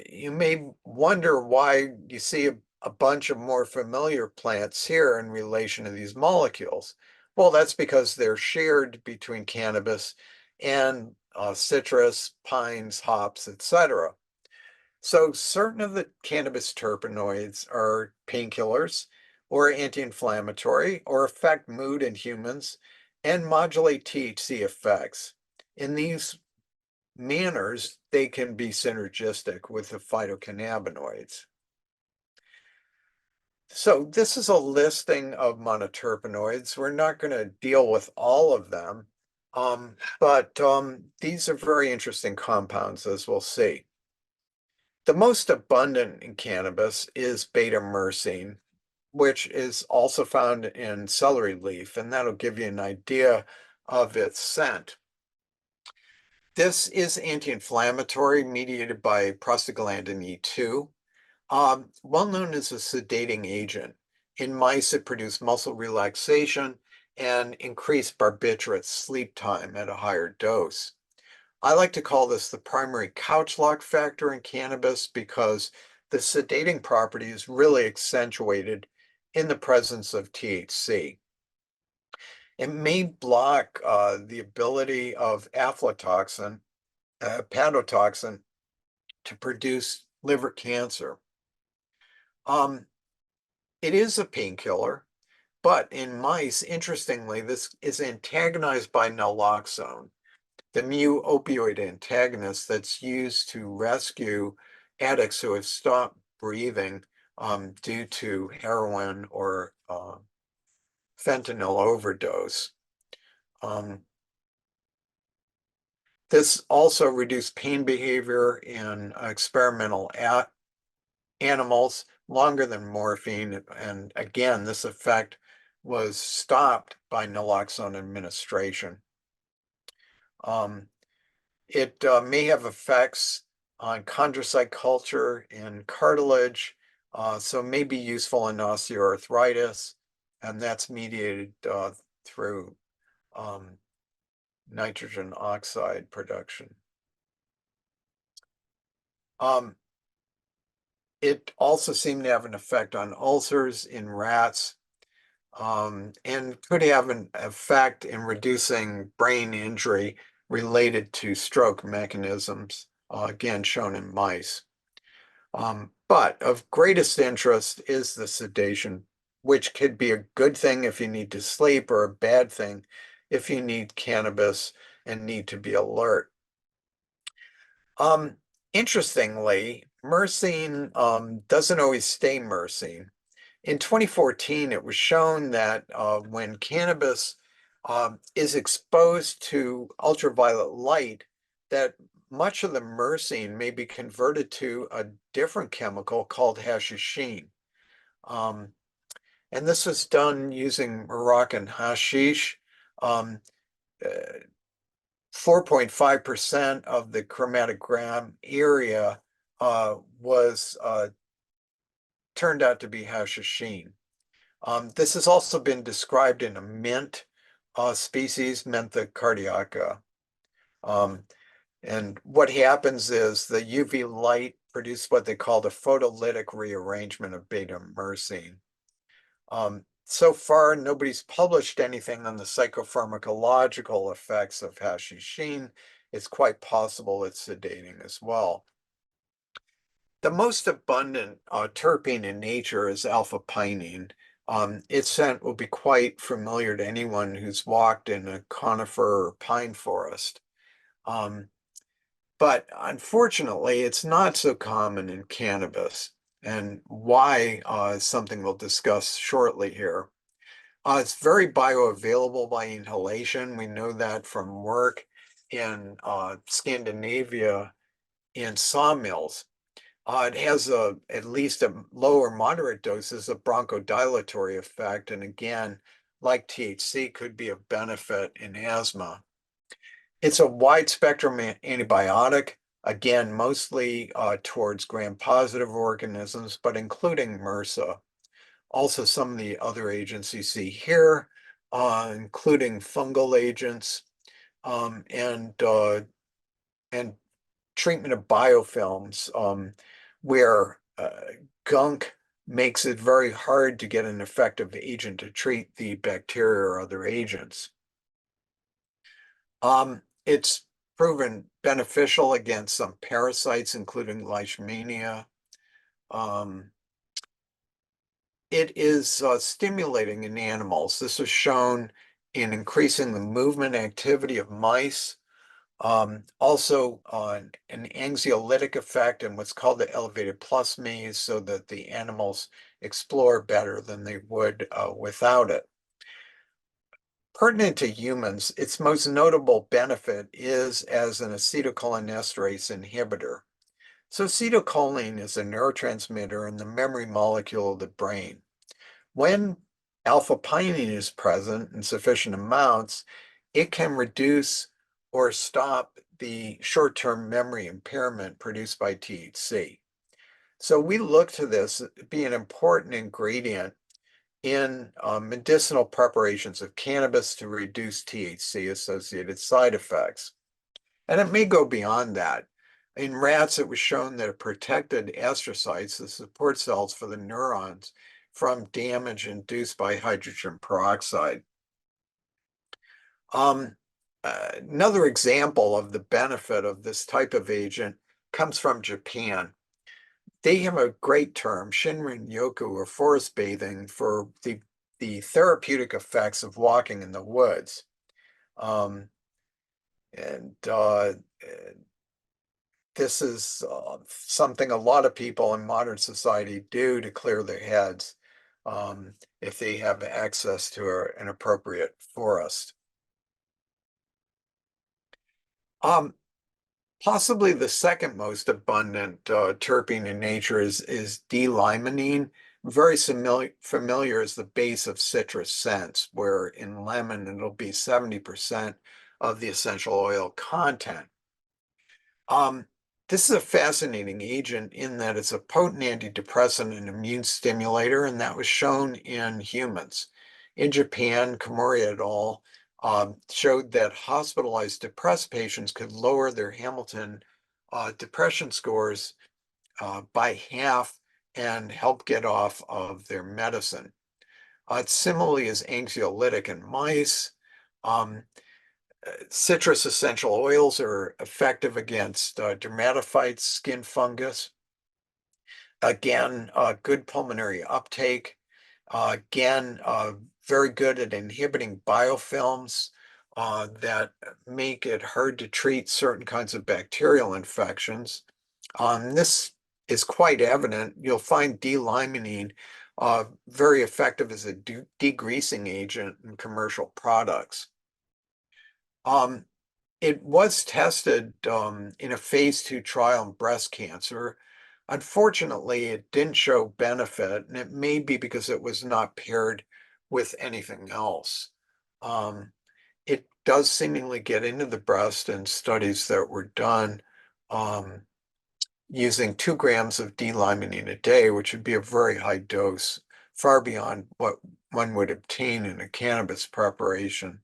You may wonder why you see a bunch of more familiar plants here in relation to these molecules? Well, that's because they're shared between cannabis and citrus, pines, hops, etc. So certain of the cannabis terpenoids are painkillers or anti-inflammatory or affect mood in humans and modulate THC effects. In these manners, they can be synergistic with the phytocannabinoids. So this is a listing of monoterpenoids. We're not going to deal with all of them, but these are very interesting compounds, as we'll see. The most abundant in cannabis is beta-myrcene, which is also found in celery leaf, and that'll give you an idea of its scent. This is anti-inflammatory, mediated by prostaglandin E2, well known as a sedating agent. In mice, it produced muscle relaxation and increased barbiturate sleep time at a higher dose. I like to call this the primary couch lock factor in cannabis because the sedating property is really accentuated in the presence of THC. It may block the ability of aflatoxin, hepatotoxin, to produce liver cancer. Um, it is a painkiller, but in mice, interestingly, this is antagonized by naloxone, the mu opioid antagonist that's used to rescue addicts who have stopped breathing due to heroin or fentanyl overdose. Um, this also reduced pain behavior in experimental animals longer than morphine. And again, this effect was stopped by naloxone administration. It may have effects on chondrocyte culture and cartilage, so may be useful in osteoarthritis, and that's mediated through um, nitrogen oxide production. Um, it also seemed to have an effect on ulcers in rats, and could have an effect in reducing brain injury related to stroke mechanisms, again shown in mice. But of greatest interest is the sedation, which could be a good thing if you need to sleep or a bad thing if you need cannabis and need to be alert. Um, Interestingly, myrcene doesn't always stay myrcene. In 2014, it was shown that when cannabis is exposed to ultraviolet light, that much of the myrcene may be converted to a different chemical called hashishene. Um, and this was done using Moroccan hashish. Um, 4.5% of the chromatogram area was turned out to be hashishene. This has also been described in a mint species, Mentha cardiaca. Um, and what happens is the UV light produces what they call the photolytic rearrangement of beta-myrcene. So far, nobody's published anything on the psychopharmacological effects of hashishene. It's quite possible it's sedating as well. The most abundant terpene in nature is alpha-pinene. Its scent will be quite familiar to anyone who's walked in a conifer or pine forest. Um, but unfortunately, it's not so common in cannabis, and why is something we'll discuss shortly here. It's very bioavailable by inhalation. We know that from work in Scandinavia in sawmills. It has at least a lower moderate doses of bronchodilatory effect, and again, like THC, could be a benefit in asthma. It's a wide spectrum antibiotic, again, mostly towards gram-positive organisms, but including MRSA. Also, some of the other agents you see here, including fungal agents and treatment of biofilms, where gunk makes it very hard to get an effective agent to treat the bacteria or other agents. It's proven beneficial against some parasites, including Leishmania. Um, it is stimulating in animals. This was shown in increasing the movement activity of mice. Also an anxiolytic effect and what's called the elevated plus maze, so that the animals explore better than they would without it. Pertinent to humans, its most notable benefit is as an acetylcholinesterase inhibitor. So acetylcholine is a neurotransmitter in the memory molecule of the brain. When alpha-pinene is present in sufficient amounts, it can reduce or stop the short-term memory impairment produced by THC. So we look to this be an important ingredient in medicinal preparations of cannabis to reduce THC-associated side effects. And it may go beyond that. In rats, it was shown that it protected astrocytes, the support cells for the neurons, from damage induced by hydrogen peroxide. Another example of the benefit of this type of agent comes from Japan. They have a great term, Shinrin-yoku, or forest bathing, for the therapeutic effects of walking in the woods. Um, and this is something a lot of people in modern society do to clear their heads if they have access to an appropriate forest. Um, Possibly the second most abundant terpene in nature is D-limonene, very familiar as the base of citrus scents, where in lemon it'll be 70% of the essential oil content. Um, this is a fascinating agent in that it's a potent antidepressant and immune stimulator, and that was shown in humans. In Japan, Komori et al. Showed that hospitalized depressed patients could lower their Hamilton depression scores by half and help get off of their medicine. It similarly is anxiolytic in mice. Um, Citrus essential oils are effective against dermatophytes, skin fungus. Again, good pulmonary uptake. Again, very good at inhibiting biofilms that make it hard to treat certain kinds of bacterial infections. This is quite evident. You'll find D-limonene very effective as a degreasing agent in commercial products. Um, it was tested in a phase 2 trial in breast cancer. Unfortunately, it didn't show benefit, and it may be because it was not paired with anything else. Um, it does seemingly get into the breast in studies that were done using 2 grams of D-limonene a day, which would be a very high dose, far beyond what one would obtain in a cannabis preparation.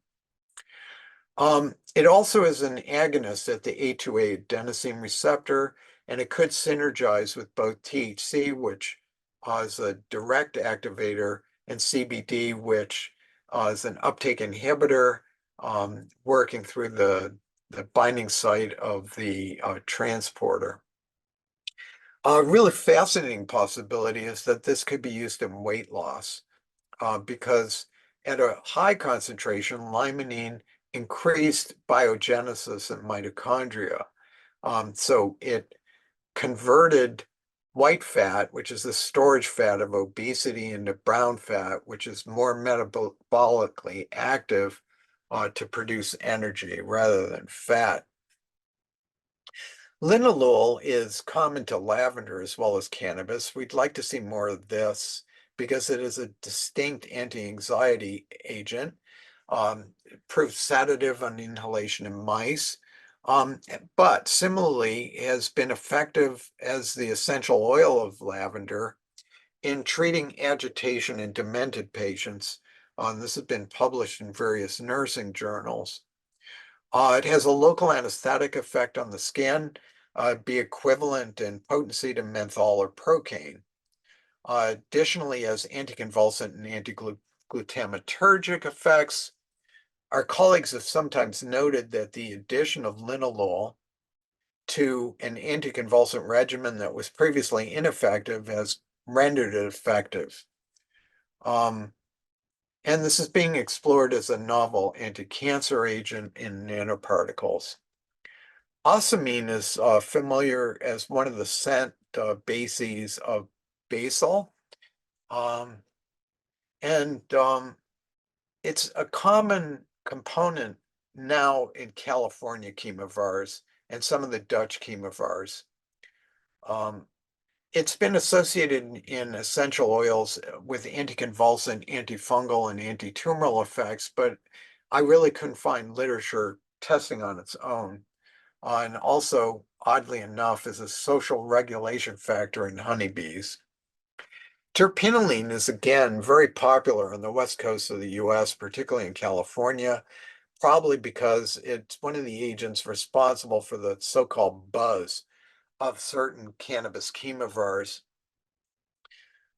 It also is an agonist at the A2A adenosine receptor, and it could synergize with both THC, which is a direct activator, and CBD, which is an uptake inhibitor, working through the binding site of the transporter. A really fascinating possibility is that this could be used in weight loss because at a high concentration, limonene increased biogenesis in mitochondria. So it converted white fat, which is the storage fat of obesity, into brown fat, which is more metabolically active to produce energy rather than fat. Linalool is common to lavender as well as cannabis. We'd like to see more of this because it is a distinct anti-anxiety agent. It proves sedative on inhalation in mice, but similarly has been effective as the essential oil of lavender in treating agitation in demented patients. This has been published in various nursing journals. It has a local anesthetic effect on the skin, be equivalent in potency to menthol or procaine. Additionally, as anticonvulsant and antiglutamatergic effects, our colleagues have sometimes noted that the addition of linalool to an anticonvulsant regimen that was previously ineffective has rendered it effective. Um, and this is being explored as a novel anti-cancer agent in nanoparticles. Osamine is familiar as one of the scent bases of basil. Um, and it's a common component now in California chemovars and some of the Dutch chemovars. Um, it's been associated in essential oils with anticonvulsant, antifungal, and antitumoral effects, but I really couldn't find literature testing on its own. And also, oddly enough, is a social regulation factor in honeybees. Terpinolene is again very popular on the west coast of the US, particularly in California, probably because it's one of the agents responsible for the so-called buzz of certain cannabis chemovars.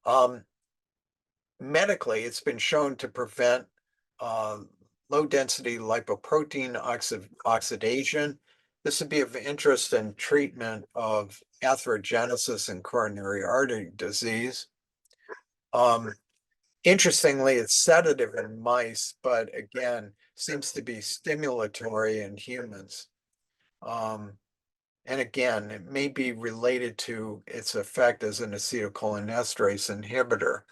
Um, Medically, it's been shown to prevent uh, low-density lipoprotein oxidation. This would be of interest in treatment of atherogenesis and coronary artery disease. Um, Interestingly, it's sedative in mice, but again, seems to be stimulatory in humans. Um, and again, it may be related to its effect as an acetylcholinesterase inhibitor.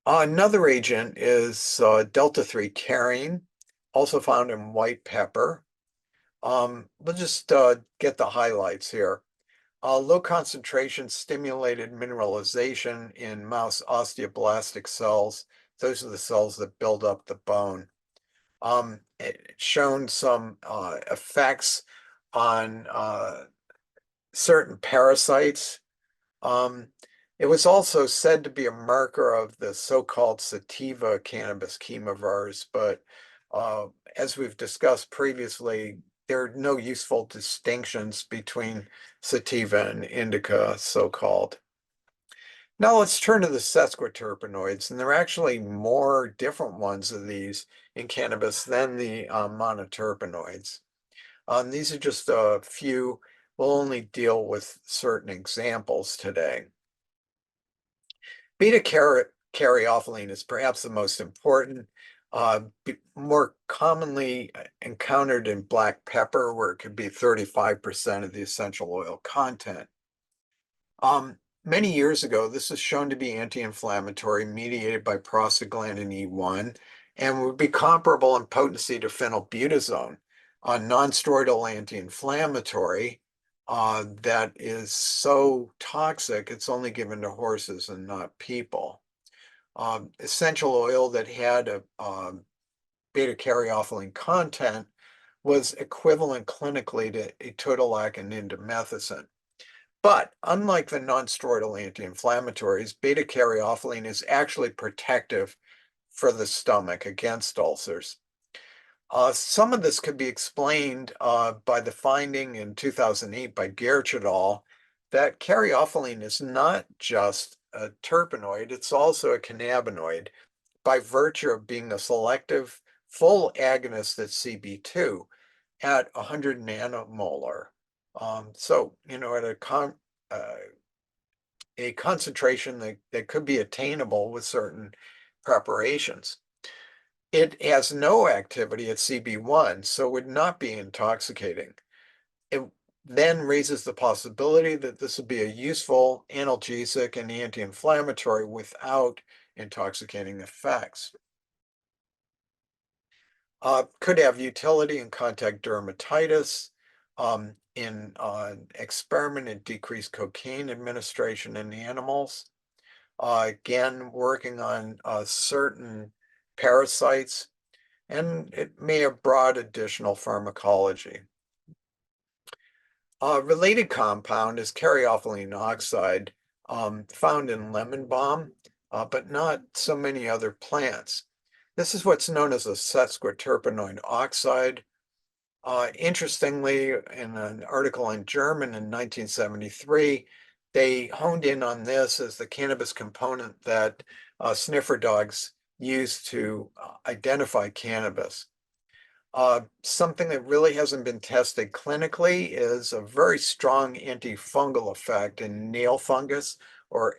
Another agent is delta-3 carine, also found in white pepper. We'll just get the highlights here. Low concentration stimulated mineralization in mouse osteoblastic cells. Those are the cells that build up the bone. It's shown some effects on certain parasites. Um, it was also said to be a marker of the so-called sativa cannabis chemovars, but uh, as we've discussed previously, there are no useful distinctions between sativa and indica, so-called. Now let's turn to the sesquiterpenoids, and there are actually more different ones of these in cannabis than the monoterpenoids. These are just a few. We'll only deal with certain examples today. Beta-caryophyllene is perhaps the most important, more commonly encountered in black pepper, where it could be 35% of the essential oil content. Many years ago, this was shown to be anti-inflammatory, mediated by prostaglandin E1, and would be comparable in potency to phenylbutazone, a non-steroidal anti-inflammatory that is so toxic it's only given to horses and not people. Essential oil that had a beta-caryophyllene content was equivalent clinically to etodolac and indomethacin. But unlike the non-steroidal anti-inflammatories, beta-caryophyllene is actually protective for the stomach against ulcers. Some of this could be explained by the finding in 2008 by Gerch et al. That caryophyllene is not just a terpenoid, it's also a cannabinoid by virtue of being a selective full agonist at CB2 at 100 nanomolar. So, at a concentration that could be attainable with certain preparations. It has no activity at CB1, so would not be intoxicating. It then raises the possibility that this would be a useful analgesic and anti-inflammatory without intoxicating effects. Could have utility in contact dermatitis. In experiment, it decreased cocaine administration in animals. Again, working on certain parasites, and it may have brought additional pharmacology. A related compound is caryophyllene oxide, found in lemon balm, but not so many other plants. This is what's known as a sesquiterpenoid oxide. Interestingly, in an article in German in 1973, they honed in on this as the cannabis component that sniffer dogs use to identify cannabis. Something that really hasn't been tested clinically is a very strong antifungal effect in nail fungus or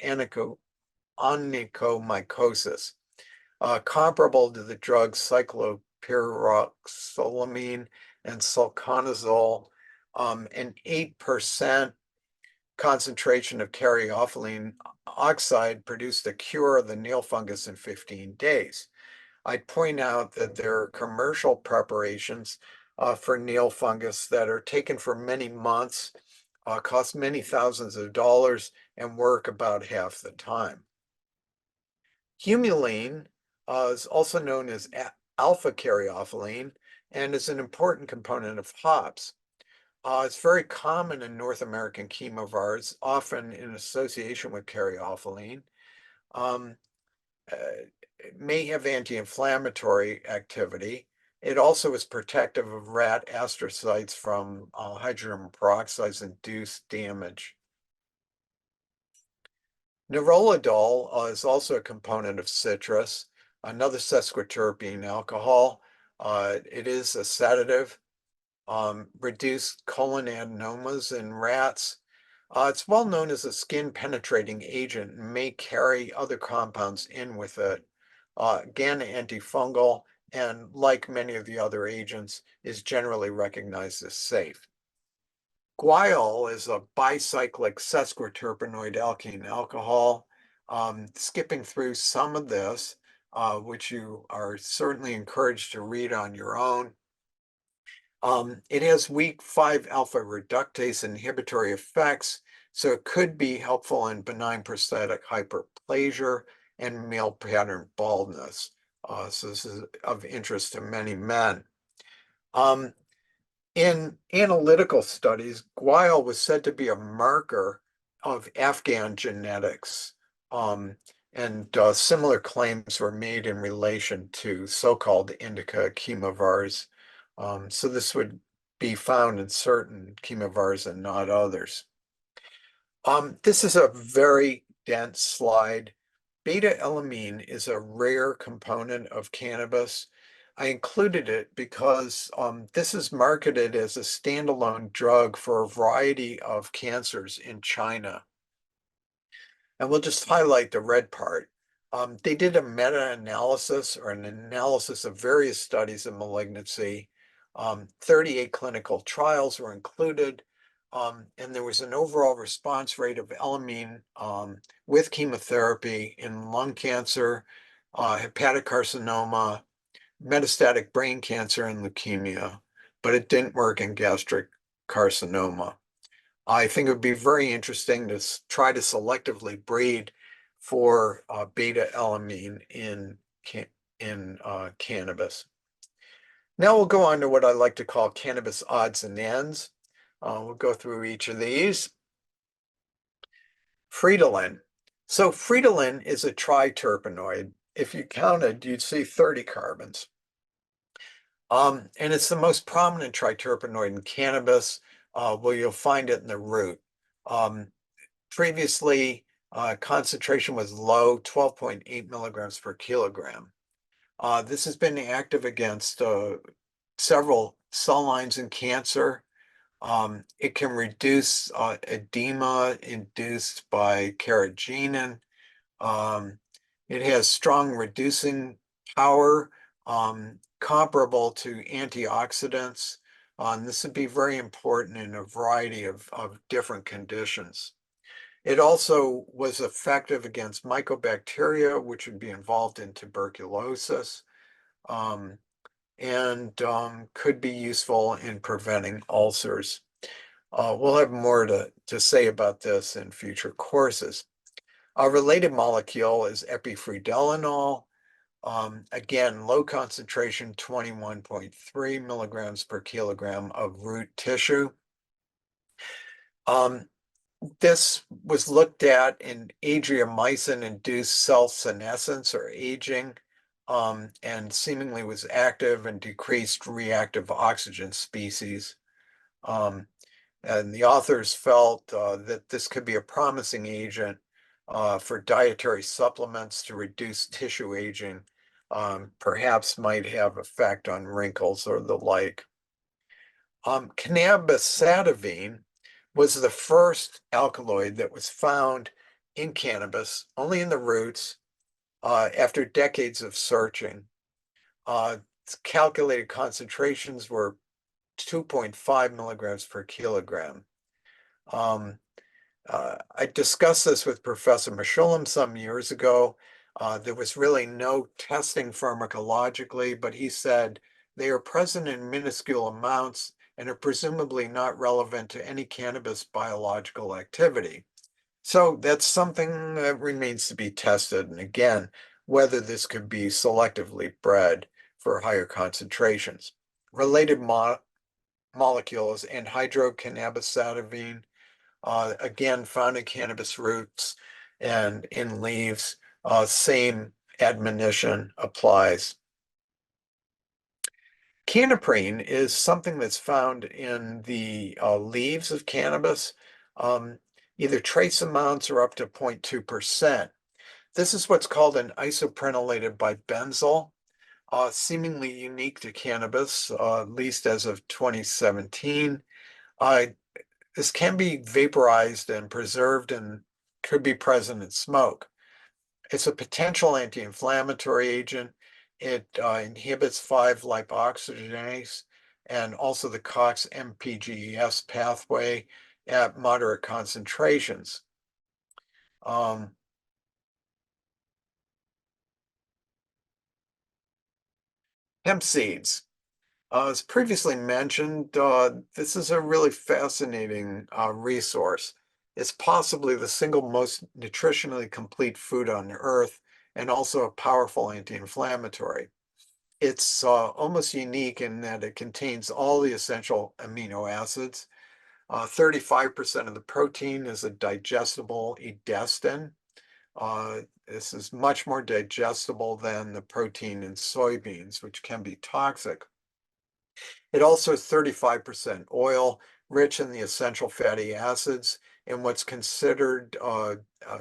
onychomycosis, comparable to the drugs cyclopyroxalamine and sulconazole. An 8% concentration of caryophyllene oxide produced a cure of the nail fungus in 15 days. I'd point out that there are commercial preparations for nail fungus that are taken for many months, cost many thousands of dollars, and work about half the time. Humulene is also known as alpha caryophyllene and is an important component of hops. It's very common in North American chemovars, often in association with caryophyllene. Um, it may have anti-inflammatory activity. It also is protective of rat astrocytes from hydrogen peroxide's induced damage. Nerolidol is also a component of citrus, another sesquiterpene alcohol. It is a sedative, reduced colon adenomas in rats. It's well known as a skin penetrating agent and may carry other compounds in with it. Again, antifungal, and like many of the other agents, is generally recognized as safe. Guaiol is a bicyclic sesquiterpenoid alkene alcohol. Skipping through some of this, which you are certainly encouraged to read on your own. It has weak 5-alpha reductase inhibitory effects, so it could be helpful in benign prostatic hyperplasia and male pattern baldness. So this is of interest to many men. In analytical studies, guaiol was said to be a marker of Afghan genetics, and similar claims were made in relation to so-called indica chemovars. So this would be found in certain chemovars and not others. This is a very dense slide. Beta-alanine is a rare component of cannabis. I included it because this is marketed as a standalone drug for a variety of cancers in China. And we'll just highlight the red part. They did a meta-analysis or an analysis of various studies of malignancy. 38 clinical trials were included, and there was an overall response rate of elamine with chemotherapy in lung cancer, hepatic carcinoma, metastatic brain cancer, and leukemia, but it didn't work in gastric carcinoma. I think it would be very interesting to try to selectively breed for beta-alanine in cannabis. Now we'll go on to what I like to call cannabis odds and ends. We'll go through each of these. Fridolin. So fridolin is a triterpenoid. If you counted, you'd see 30 carbons. And it's the most prominent triterpenoid in cannabis, where you'll find it in the root. Previously, concentration was low, 12.8 milligrams per kilogram. This has been active against several cell lines in cancer. It can reduce edema induced by carrageenan. It has strong reducing power, comparable to antioxidants. This would be very important in a variety of different conditions. It also was effective against mycobacteria, which would be involved in tuberculosis, and could be useful in preventing ulcers. We'll have more to say about this in future courses. A related molecule is epifridelenol. Again, low concentration, 21.3 milligrams per kilogram of root tissue. This was looked at in Adriamycin-induced cell senescence or aging. and seemingly was active and decreased reactive oxygen species. Um, and the authors felt that this could be a promising agent for dietary supplements to reduce tissue aging, perhaps might have effect on wrinkles or the like. Cannabis was the first alkaloid that was found in cannabis, only in the roots, after decades of searching. Its calculated concentrations were 2.5 milligrams per kilogram. Um, I discussed this with Professor Meshulam some years ago. There was really no testing pharmacologically, but he said they are present in minuscule amounts and are presumably not relevant to any cannabis biological activity. So that's something that remains to be tested. And again, whether this could be selectively bred for higher concentrations. Related molecules anhydrocannabisativine, again found in cannabis roots and in leaves. Same admonition applies. Cannaprine is something that's found in the leaves of cannabis, um, either trace amounts or up to 0.2%. This is what's called an isoprenylated bibenzyl, seemingly unique to cannabis, at least as of 2017. Uh, this can be vaporized and preserved and could be present in smoke. It's a potential anti-inflammatory agent. It inhibits 5-lipoxygenase and also the COX MPGES pathway at moderate concentrations. Um, Hemp seeds. As previously mentioned, this is a really fascinating resource. It's possibly the single most nutritionally complete food on earth and also a powerful anti-inflammatory. It's almost unique in that it contains all the essential amino acids. 35% of the protein is a digestible edestin. This is much more digestible than the protein in soybeans, which can be toxic. It also is 35% oil, rich in the essential fatty acids, and what's considered a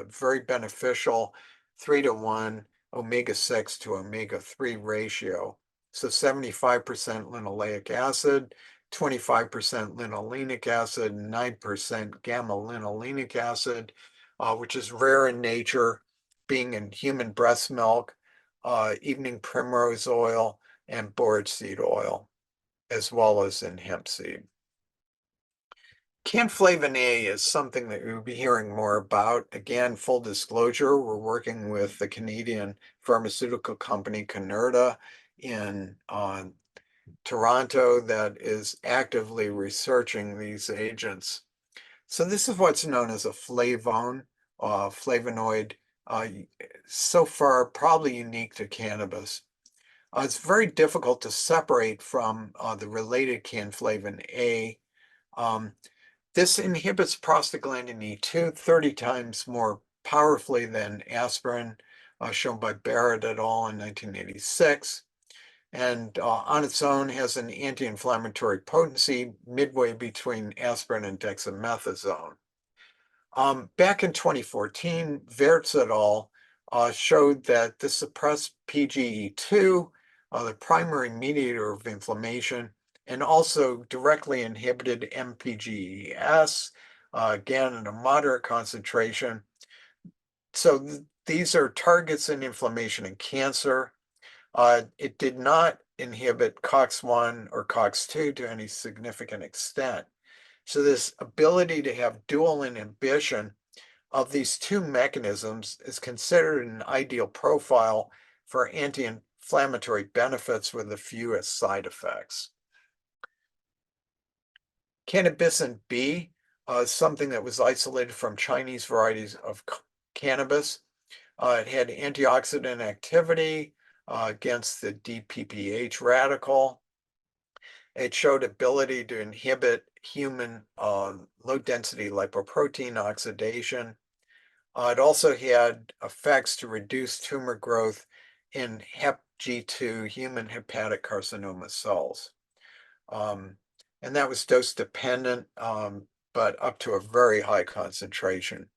very beneficial 3-to-1 omega-6 to omega-3 ratio. So 75% linoleic acid, 25% linolenic acid, 9% gamma-linolenic acid, which is rare in nature, being in human breast milk, evening primrose oil, and borage seed oil, as well as in hemp seed. Canflavin A is something that you'll be hearing more about. Again, full disclosure, we're working with the Canadian pharmaceutical company CReDO in Toronto that is actively researching these agents. So this is what's known as a flavonoid, uh, so far probably unique to cannabis. It's very difficult to separate from the related canflavin A. Um, this inhibits prostaglandin E2 30 times more powerfully than aspirin, shown by Barrett et al. In 1986, and on its own has an anti-inflammatory potency midway between aspirin and dexamethasone. Back in 2014, Verts et al. Showed that this suppressed PGE2, the primary mediator of inflammation, and also directly inhibited MPGES, again in a moderate concentration. So these are targets in inflammation and cancer. It did not inhibit COX-1 or COX-2 to any significant extent. So this ability to have dual inhibition of these two mechanisms is considered an ideal profile for anti-inflammatory benefits with the fewest side effects. Cannabisin B is something that was isolated from Chinese varieties of cannabis. It had antioxidant activity against the DPPH radical. It showed ability to inhibit human low-density lipoprotein oxidation. It also had effects to reduce tumor growth in HepG2 human hepatic carcinoma cells. Um, and that was dose dependent, but up to a very high concentration.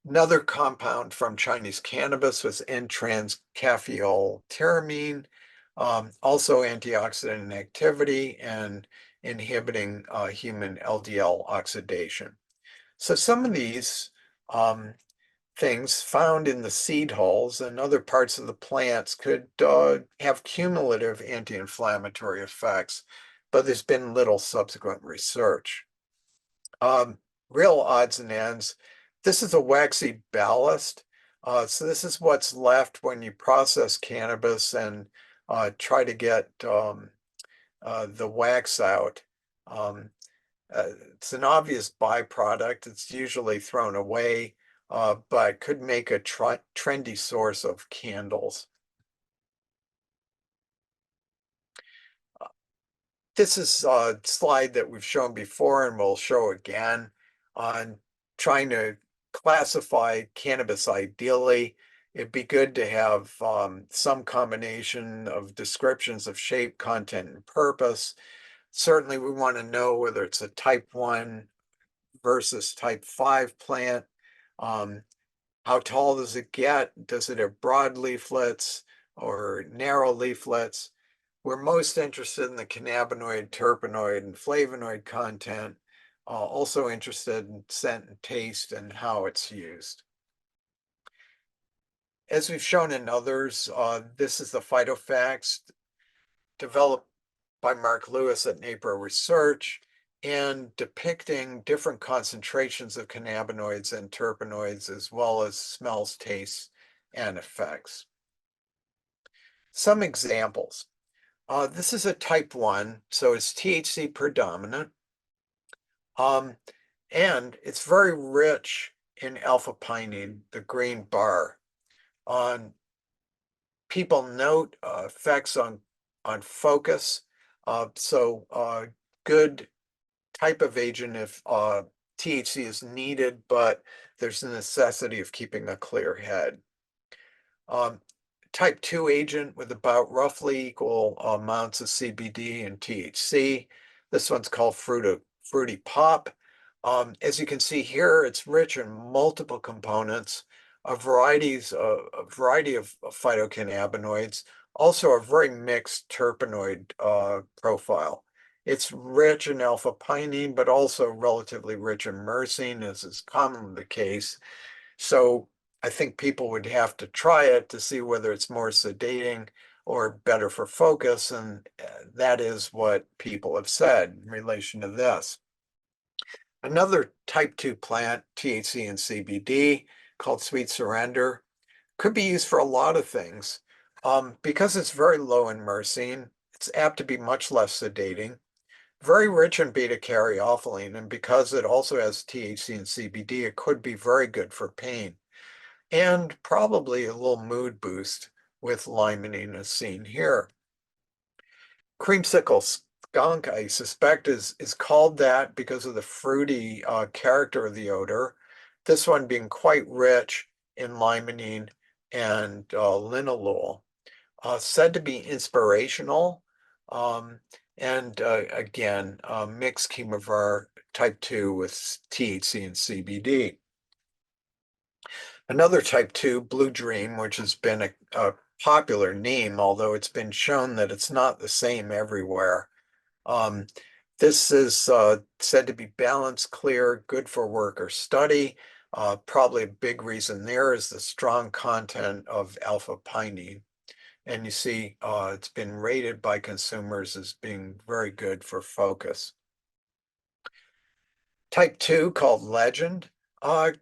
Another compound from Chinese cannabis was N-trans-caffeoyltyramine, also antioxidant activity and inhibiting human LDL oxidation. So some of these um, things found in the seed hulls and other parts of the plants could have cumulative anti-inflammatory effects, but there's been little subsequent research. Um, Real odds and ends. This is a waxy ballast. So this is what's left when you process cannabis and try to get the wax out. Um, it's an obvious byproduct. It's usually thrown away, but could make a trendy source of candles. This is a slide that we've shown before and we'll show again on trying to classify cannabis ideally. It'd be good to have some combination of descriptions of shape, content, and purpose. Certainly, we want to know whether it's a type 1 versus type 5 plant. Um, how tall does it get? Does it have broad leaflets or narrow leaflets? We're most interested in the cannabinoid, terpenoid, and flavonoid content. Also interested in scent and taste and how it's used. As we've shown in others, this is the phytofacts developed by Mark Lewis at NAPRO Research and depicting different concentrations of cannabinoids and terpenoids, as well as smells, tastes, and effects. Some examples. This is a type 1, so it's THC predominant. And it's very rich in alpha-pinene, the green bar. On people note effects on focus. Good type of agent if THC is needed, but there's a necessity of keeping a clear head. Type 2 agent with about roughly equal amounts of CBD and THC. This one's called Fruity Pop. As you can see here, it's rich in multiple components, a variety of phytocannabinoids, also a very mixed terpenoid profile. It's rich in alpha-pinene, but also relatively rich in myrcene, as is commonly the case. So I think people would have to try it to see whether it's more sedating or better for focus, and that is what people have said in relation to this. Another type 2 plant, THC and CBD, called Sweet Surrender, could be used for a lot of things. Because it's very low in myrcene, it's apt to be much less sedating, very rich in beta-caryophyllene, and because it also has THC and CBD, it could be very good for pain, and probably a little mood boost with limonene as seen here. Creamsicle skunk, I suspect, is called that because of the fruity character of the odor. This one being quite rich in limonene and linalool. Said to be inspirational, and again, mixed chemovar type 2 with THC and CBD. Another type 2, Blue Dream, which has been a popular name, although it's been shown that it's not the same everywhere. Um, this is said to be balanced, clear, good for work or study. Probably a big reason there is the strong content of alpha-pinene. And you see it's been rated by consumers as being very good for focus. Type 2, called Legend,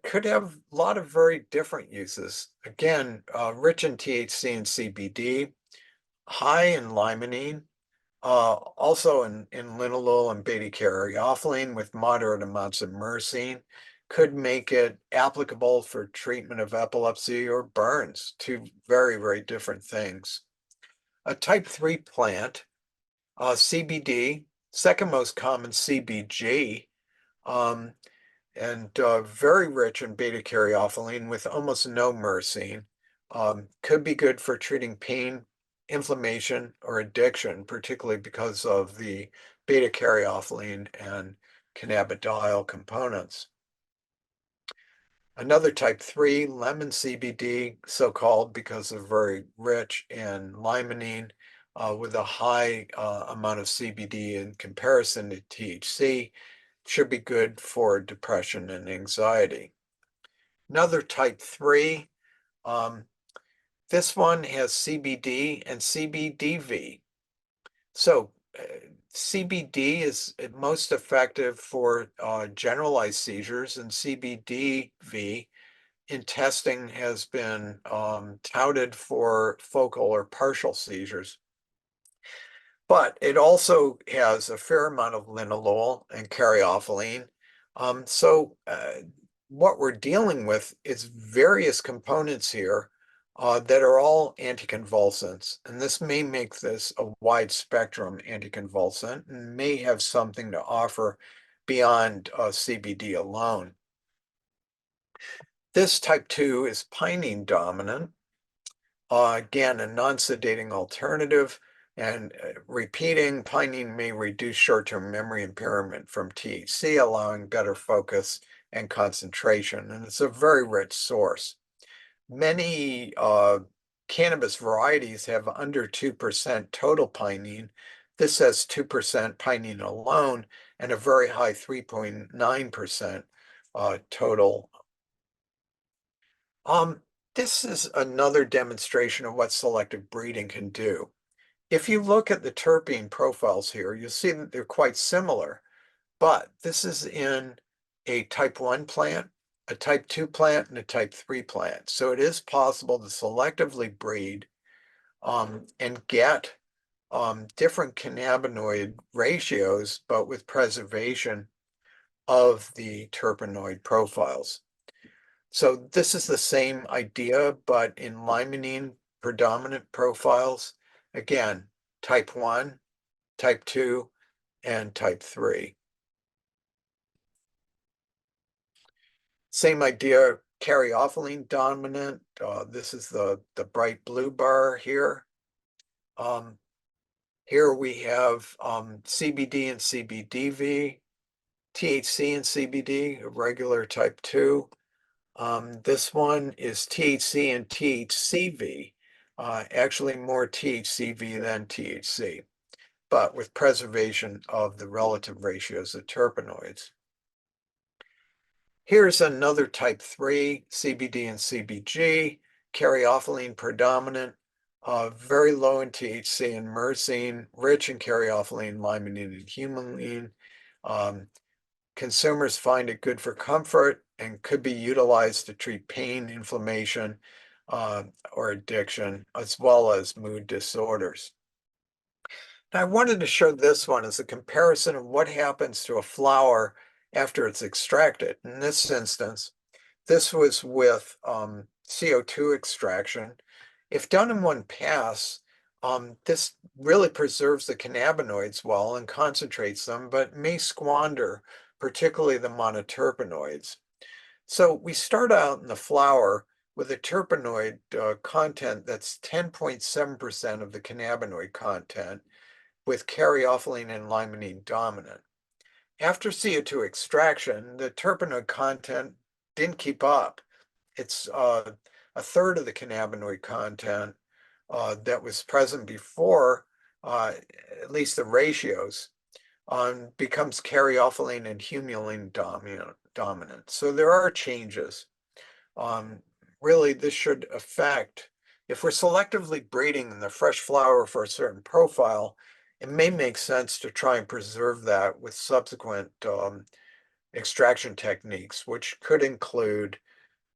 could have a lot of very different uses. Again, rich in THC and CBD, high in limonene, also in linalool and beta-caryophyllene with moderate amounts of myrcene, could make it applicable for treatment of epilepsy or burns, two very, very different things. A type 3 plant, CBD, second most common CBG, um, and very rich in beta-caryophyllene with almost no myrcene. Could be good for treating pain, inflammation, or addiction, particularly because of the beta caryophyllene and cannabidiol components. Another type 3, lemon CBD, so-called because they're very rich in limonene, with a high amount of CBD in comparison to THC, should be good for depression and anxiety. Another type 3, um, this one has CBD and CBDV. So CBD is most effective for generalized seizures, and CBDV in testing has been touted for focal or partial seizures. But it also has a fair amount of linalool and caryophyllene. What we're dealing with is various components here that are all anticonvulsants. And this may make this a wide spectrum anticonvulsant and may have something to offer beyond CBD alone. This type 2 is pinene dominant. Again, a non-sedating alternative, and repeating pinene may reduce short-term memory impairment from THC, allowing better focus and concentration. And it's a very rich source. Many cannabis varieties have under 2% total pinene. This has 2% pinene alone and a very high 3.9% total. This is another demonstration of what selective breeding can do. If you look at the terpene profiles here, you'll see that they're quite similar, but this is in a type 1 plant, a type 2 plant, and a type 3 plant. So it is possible to selectively breed and get different cannabinoid ratios, but with preservation of the terpenoid profiles. So this is the same idea, but in limonene predominant profiles. Again, type 1, type 2, and type 3. Same idea, caryophyllene dominant. This is the bright blue bar here. Here we have CBD and CBDV, THC and CBD, a regular type 2. This one is THC and THCV, actually more THCV than THC, but with preservation of the relative ratios of terpenoids. Here's another type 3, CBD and CBG, caryophyllene predominant, very low in THC and myrcene, rich in caryophyllene, limonene, and humulene. Consumers find it good for comfort and could be utilized to treat pain, inflammation, or addiction, as well as mood disorders. Now, I wanted to show this one as a comparison of what happens to a flower after it's extracted. In this instance, this was with CO2 extraction. If done in one pass, this really preserves the cannabinoids well and concentrates them, but may squander particularly the monoterpenoids. So we start out in the flower with a terpenoid content that's 10.7% of the cannabinoid content, with caryophyllene and limonene dominant. After CO2 extraction, the terpenoid content didn't keep up. It's a third of the cannabinoid content that was present before, at least the ratios, becomes caryophyllene and humulene dominant. So there are changes. Really, this should affect, if we're selectively breeding in the fresh flower for a certain profile, it may make sense to try and preserve that with subsequent extraction techniques, which could include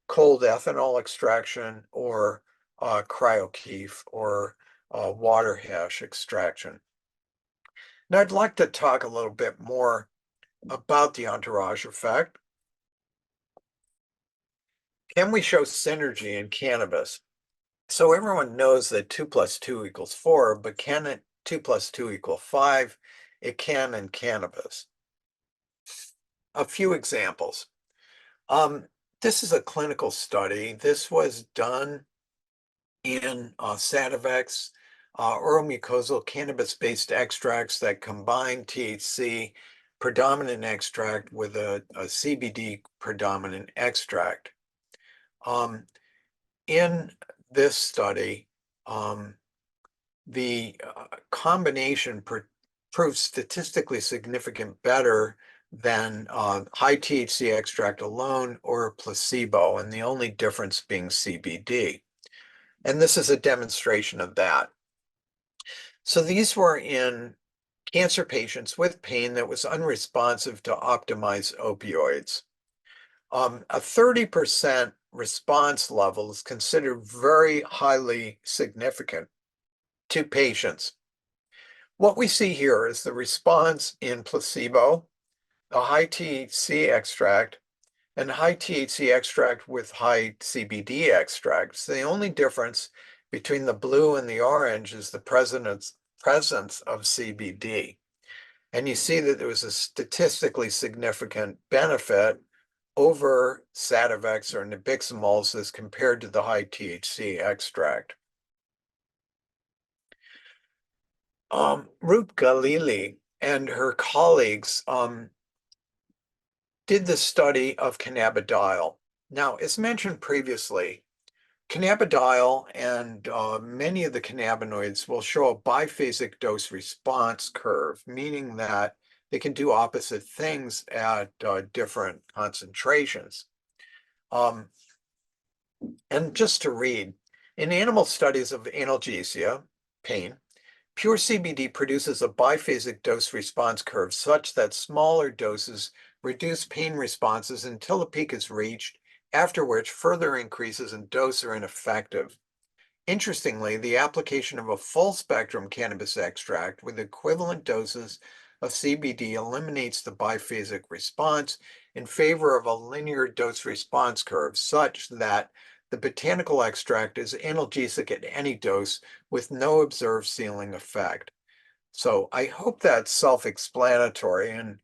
cold ethanol extraction or cryokeef or water hash extraction. Now, I'd like to talk a little bit more about the entourage effect. Can we show synergy in cannabis? So everyone knows that 2 plus 2 equals 4, but can it 2 plus 2 equal 5? It can in cannabis. A few examples. This is a clinical study. This was done in Sativex, oral mucosal cannabis-based extracts that combine THC predominant extract with a CBD predominant extract. Um, in this study, um, the combination proved statistically significant better than high THC extract alone or placebo, and the only difference being CBD. And this is a demonstration of that. So these were in cancer patients with pain that was unresponsive to optimized opioids. A 30% response level is considered very highly significant to patients. What we see here is the response in placebo, a high THC extract, and high THC extract with high CBD extracts. The only difference between the blue and the orange is the presence of CBD. And you see that there was a statistically significant benefit over Sativex or nabiximols as compared to the high THC extract. Ruth Galili and her colleagues did the study of cannabidiol. Now, as mentioned previously, cannabidiol and many of the cannabinoids will show a biphasic dose response curve, meaning that they can do opposite things at different concentrations. And just to read, in animal studies of analgesia, pain, pure CBD produces a biphasic dose response curve such that smaller doses reduce pain responses until the peak is reached, after which further increases in dose are ineffective. Interestingly, the application of a full spectrum cannabis extract with equivalent doses of CBD eliminates the biphasic response in favor of a linear dose response curve, such that the botanical extract is analgesic at any dose with no observed ceiling effect. So I hope that's self-explanatory and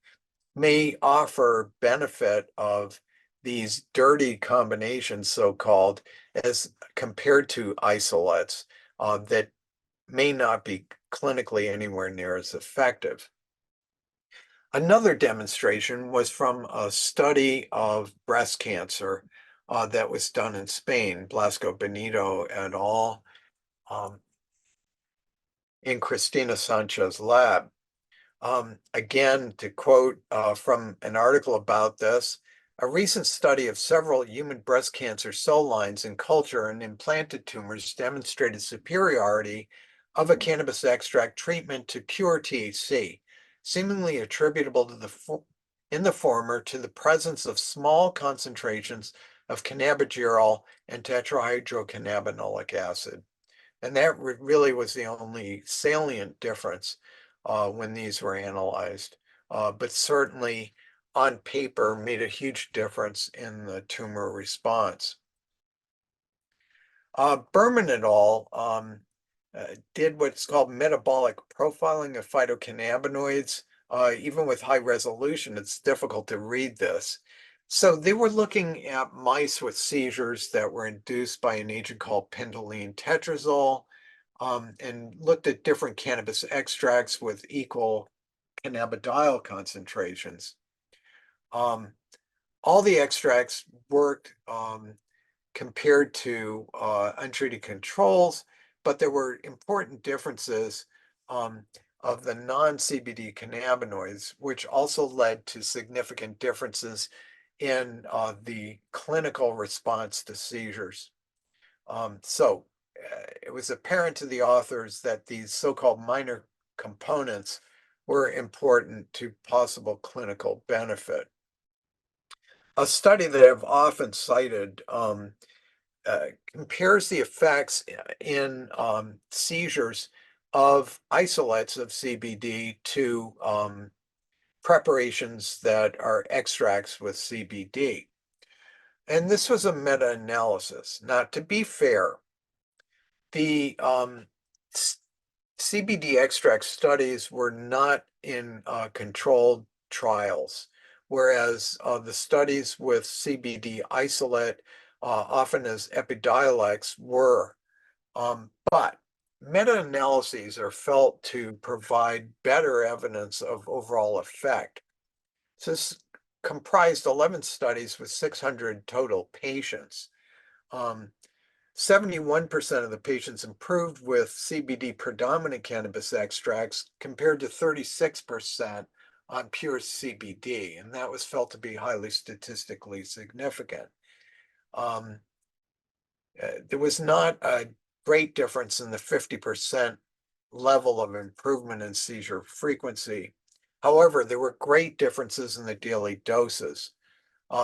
may offer benefit of these dirty combinations, so-called, as compared to isolates that may not be clinically anywhere near as effective. Another demonstration was from a study of breast cancer that was done in Spain, Blasco Benito et al. Um, in Cristina Sanchez lab. Again, to quote from an article about this, a recent study of several human breast cancer cell lines in culture and implanted tumors demonstrated superiority of a cannabis extract treatment to cure THC, seemingly attributable to in the former to the presence of small concentrations of cannabigerol and tetrahydrocannabinolic acid. And that really was the only salient difference when these were analyzed, but certainly on paper made a huge difference in the tumor response. Berman et al. Did what's called metabolic profiling of phytocannabinoids. Even with high resolution, it's difficult to read this. So they were looking at mice with seizures that were induced by an agent called pentylene tetrazole, and looked at different cannabis extracts with equal cannabidiol concentrations. All the extracts worked compared to untreated controls, but there were important differences of the non-CBD cannabinoids, which also led to significant differences in the clinical response to seizures. So it was apparent to the authors that these so-called minor components were important to possible clinical benefit. A study that I've often cited compares the effects in seizures of isolates of CBD to preparations that are extracts with CBD. And this was a meta-analysis. Now, to be fair, the CBD extract studies were not in controlled trials, whereas the studies with CBD isolate, often as Epidiolex, were. But meta-analyses are felt to provide better evidence of overall effect. So this comprised 11 studies with 600 total patients. Um, 71% of the patients improved with CBD predominant cannabis extracts compared to 36% on pure CBD, and that was felt to be highly statistically significant. Um, there was not a great difference in the 50% level of improvement in seizure frequency. However, there were great differences in the daily doses.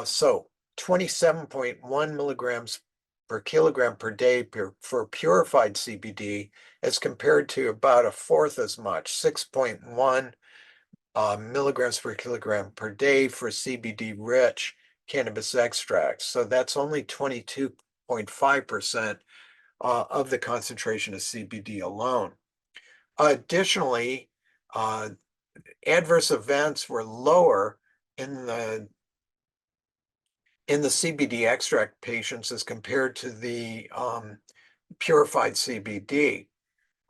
So 27.1 milligrams per kilogram per day for purified CBD as compared to about a fourth as much, 6.1 milligrams per kilogram per day for CBD-rich cannabis extracts. So that's only 22.5% of the concentration of CBD alone. Additionally, uh, adverse events were lower in the CBD extract patients as compared to the purified CBD.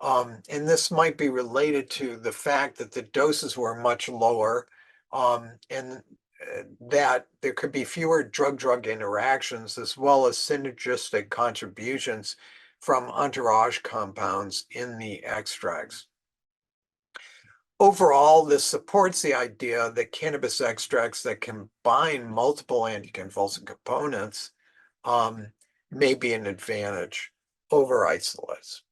And this might be related to the fact that the doses were much lower and that there could be fewer drug-drug interactions as well as synergistic contributions from entourage compounds in the extracts. Overall, this supports the idea that cannabis extracts that combine multiple anticonvulsant components um, may be an advantage over isolates.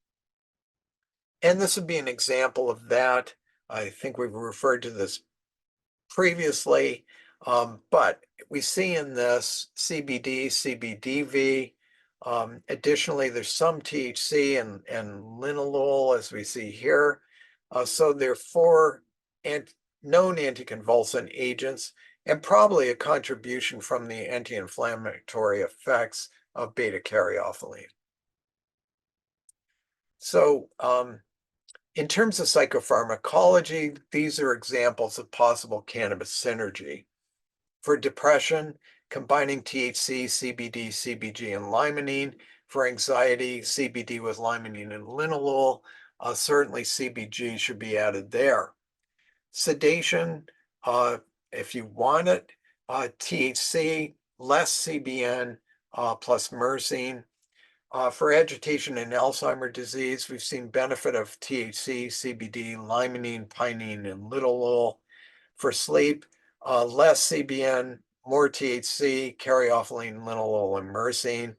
And this would be an example of that. I think we've referred to this previously, but we see in this CBD, CBDV. Additionally, there's some THC and linalool, as we see here. So there are four known anticonvulsant agents and probably a contribution from the anti-inflammatory effects of beta-caryophyllene. So in terms of psychopharmacology, these are examples of possible cannabis synergy. For depression, combining THC, CBD, CBG, and limonene. For anxiety, CBD with limonene and linalool. Certainly CBG should be added there. Sedation, if you want it, THC, less CBN, plus myrcene. For agitation and Alzheimer's disease, we've seen benefit of THC, CBD, limonene, pinene, and linalool. For sleep, less CBN, more THC, caryophyllene, linalool, and myrcene.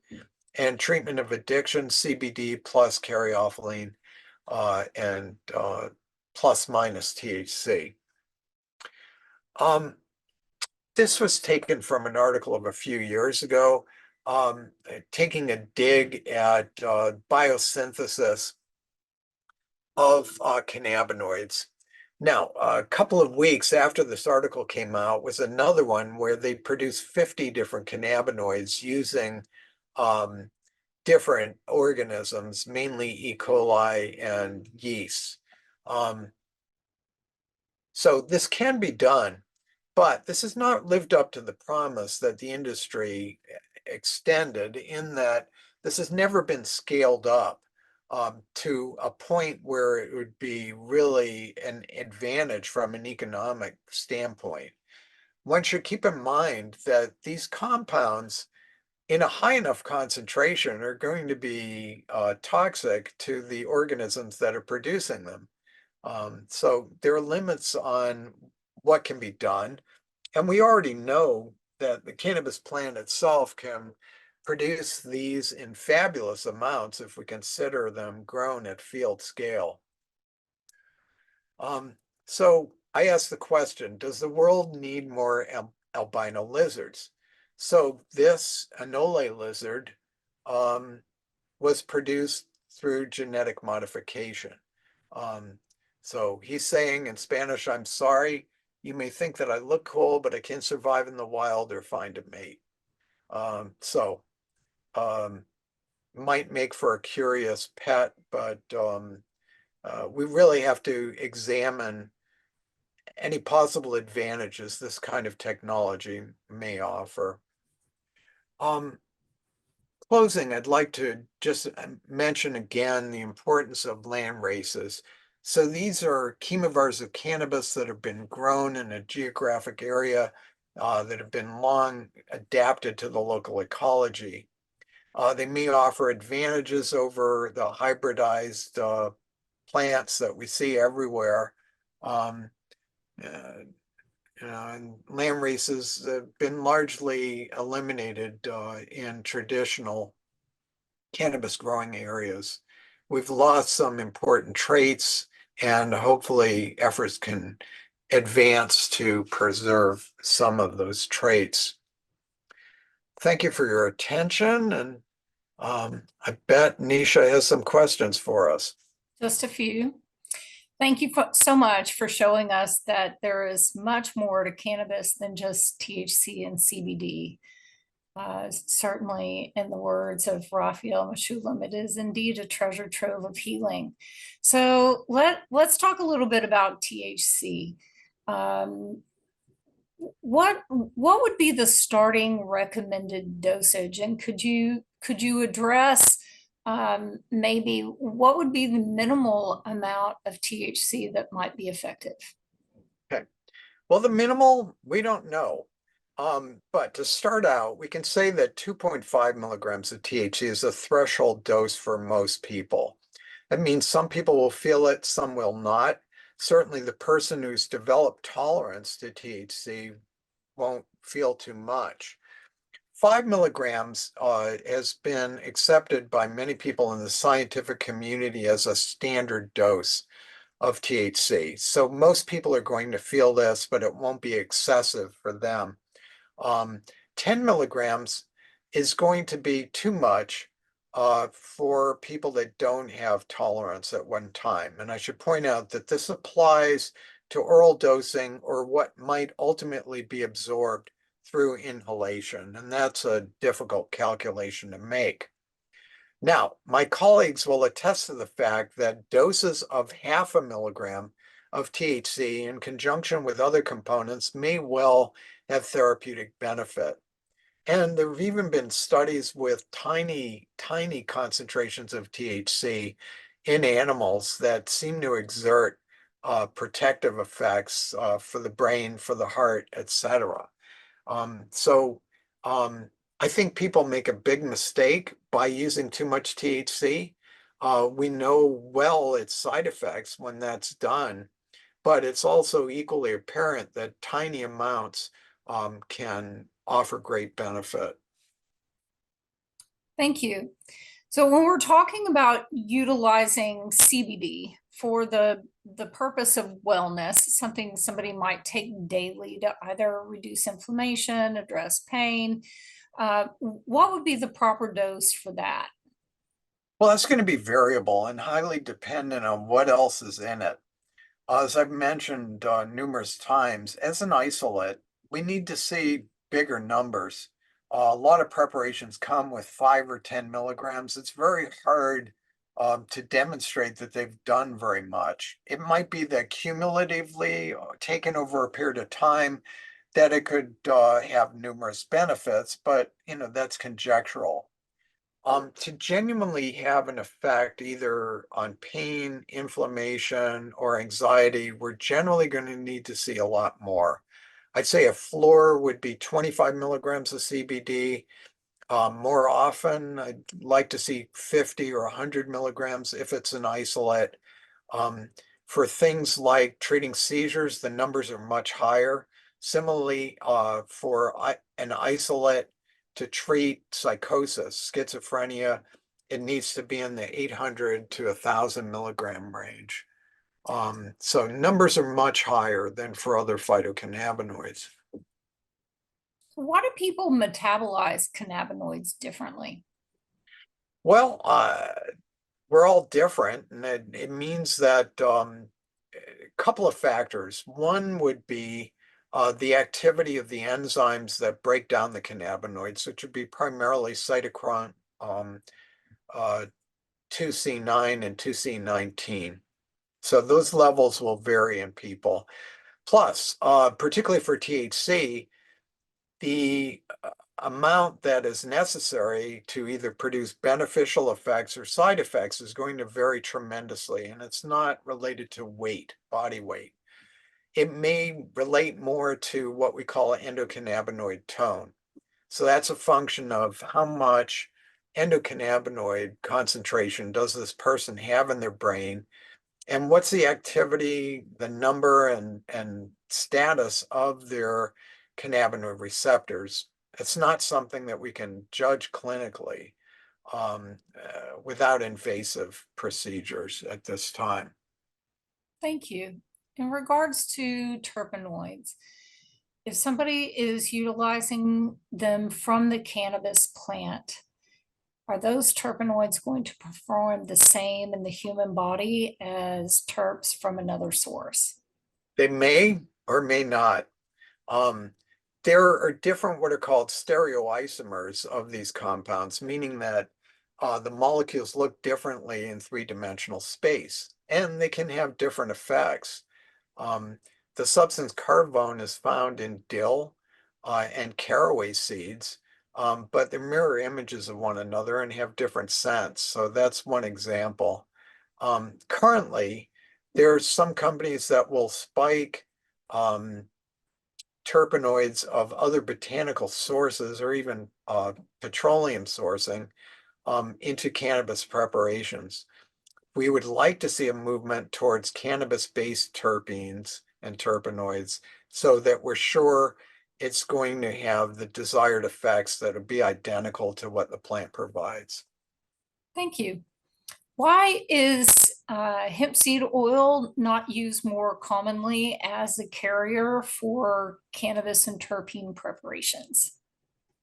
And treatment of addiction, CBD plus caryophyllene and plus minus THC. This was taken from an article of a few years ago, taking a dig at biosynthesis of cannabinoids. Now, a couple of weeks after this article came out was another one where they produced 50 different cannabinoids using different organisms, mainly E. coli and yeast. So this can be done, but this has not lived up to the promise that the industry extended in that this has never been scaled up to a point where it would be really an advantage from an economic standpoint. One should keep in mind that these compounds in a high enough concentration are going to be toxic to the organisms that are producing them. So there are limits on what can be done. And we already know that the cannabis plant itself can produce these in fabulous amounts if we consider them grown at field scale. So I ask the question, does the world need more albino lizards? So this Anole lizard was produced through genetic modification. Um, so he's saying in Spanish, I'm sorry, you may think that I look cool, but I can't survive in the wild or find a mate. So might make for a curious pet, but we really have to examine any possible advantages this kind of technology may offer. closing, I'd like to just mention again the importance of land races. So these are chemovars of cannabis that have been grown in a geographic area that have been long adapted to the local ecology. They may offer advantages over the hybridized plants that we see everywhere. Um, uh, and land races have been largely eliminated in traditional cannabis growing areas. We've lost some important traits, and hopefully efforts can advance to preserve some of those traits. Thank you for your attention, and I bet Nisha has some questions for us. Just a few. Thank you so much for showing us that there is much more to cannabis than just THC and CBD. Certainly, in the words of Raphael Mechoulam, it is indeed a treasure trove of healing. So let's talk a little bit about THC. Um, what would be the starting recommended dosage, and could you address maybe what would be the minimal amount of THC that might be effective? Okay. Well, the minimal, we don't know. But to start out, we can say that 2.5 milligrams of THC is a threshold dose for most people. That means some people will feel it, some will not. Certainly, the person who's developed tolerance to THC won't feel too much. 5 milligrams has been accepted by many people in the scientific community as a standard dose of THC. So most people are going to feel this, but it won't be excessive for them. Um, 10 milligrams is going to be too much for people that don't have tolerance at one time. And I should point out that this applies to oral dosing or what might ultimately be absorbed through inhalation. And that's a difficult calculation to make. Now, my colleagues will attest to the fact that doses of 0.5 milligram of THC in conjunction with other components may well have therapeutic benefit. And there have even been studies with tiny, tiny concentrations of THC in animals that seem to exert protective effects for the brain, for the heart, etc. So I think people make a big mistake by using too much THC. We know well its side effects when that's done, but it's also equally apparent that tiny amounts can offer great benefit. Thank you. So when we're talking about utilizing CBD for the purpose of wellness, something somebody might take daily to either reduce inflammation, address pain, what would be the proper dose for that? Well, that's going to be variable and highly dependent on what else is in it. As I've mentioned numerous times, as an isolate, we need to see bigger numbers. A lot of preparations come with 5 or 10 milligrams. It's very hard to demonstrate that they've done very much. It might be that cumulatively, taken over a period of time, that it could have numerous benefits, but that's conjectural. To genuinely have an effect either on pain, inflammation, or anxiety, we're generally going to need to see a lot more. I'd say a floor would be 25 milligrams of CBD. More often, I'd like to see 50 or 100 milligrams if it's an isolate. Um, for things like treating seizures, the numbers are much higher. Similarly, for an isolate to treat psychosis, schizophrenia, it needs to be in the 800 to 1,000 milligram range. So numbers are much higher than for other phytocannabinoids. Why do people metabolize cannabinoids differently? Well, we're all different, and it means that a couple of factors. One would be the activity of the enzymes that break down the cannabinoids, which would be primarily cytochrome uh, 2C9 and 2C19. So those levels will vary in people. Plus, particularly for THC, the amount that is necessary to either produce beneficial effects or side effects is going to vary tremendously, and it's not related to weight, body weight. It may relate more to what we call endocannabinoid tone. So that's a function of how much endocannabinoid concentration does this person have in their brain, and what's the activity, the number and status of their cannabinoid receptors. It's not something that we can judge clinically without invasive procedures at this time. Thank you. In regards to terpenoids, if somebody is utilizing them from the cannabis plant, are those terpenoids going to perform the same in the human body as terps from another source? They may or may not. Um, there are different what are called stereoisomers of these compounds, meaning that the molecules look differently in three-dimensional space, and they can have different effects. Um, the substance carvone is found in dill and caraway seeds, but they're mirror images of one another and have different scents. So that's one example. Currently, there's some companies that will spike um, terpenoids of other botanical sources or even petroleum sourcing into cannabis preparations. We would like to see a movement towards cannabis-based terpenes and terpenoids so that we're sure it's going to have the desired effects that would be identical to what the plant provides. Thank you. Why is hemp seed oil not used more commonly as a carrier for cannabis and terpene preparations?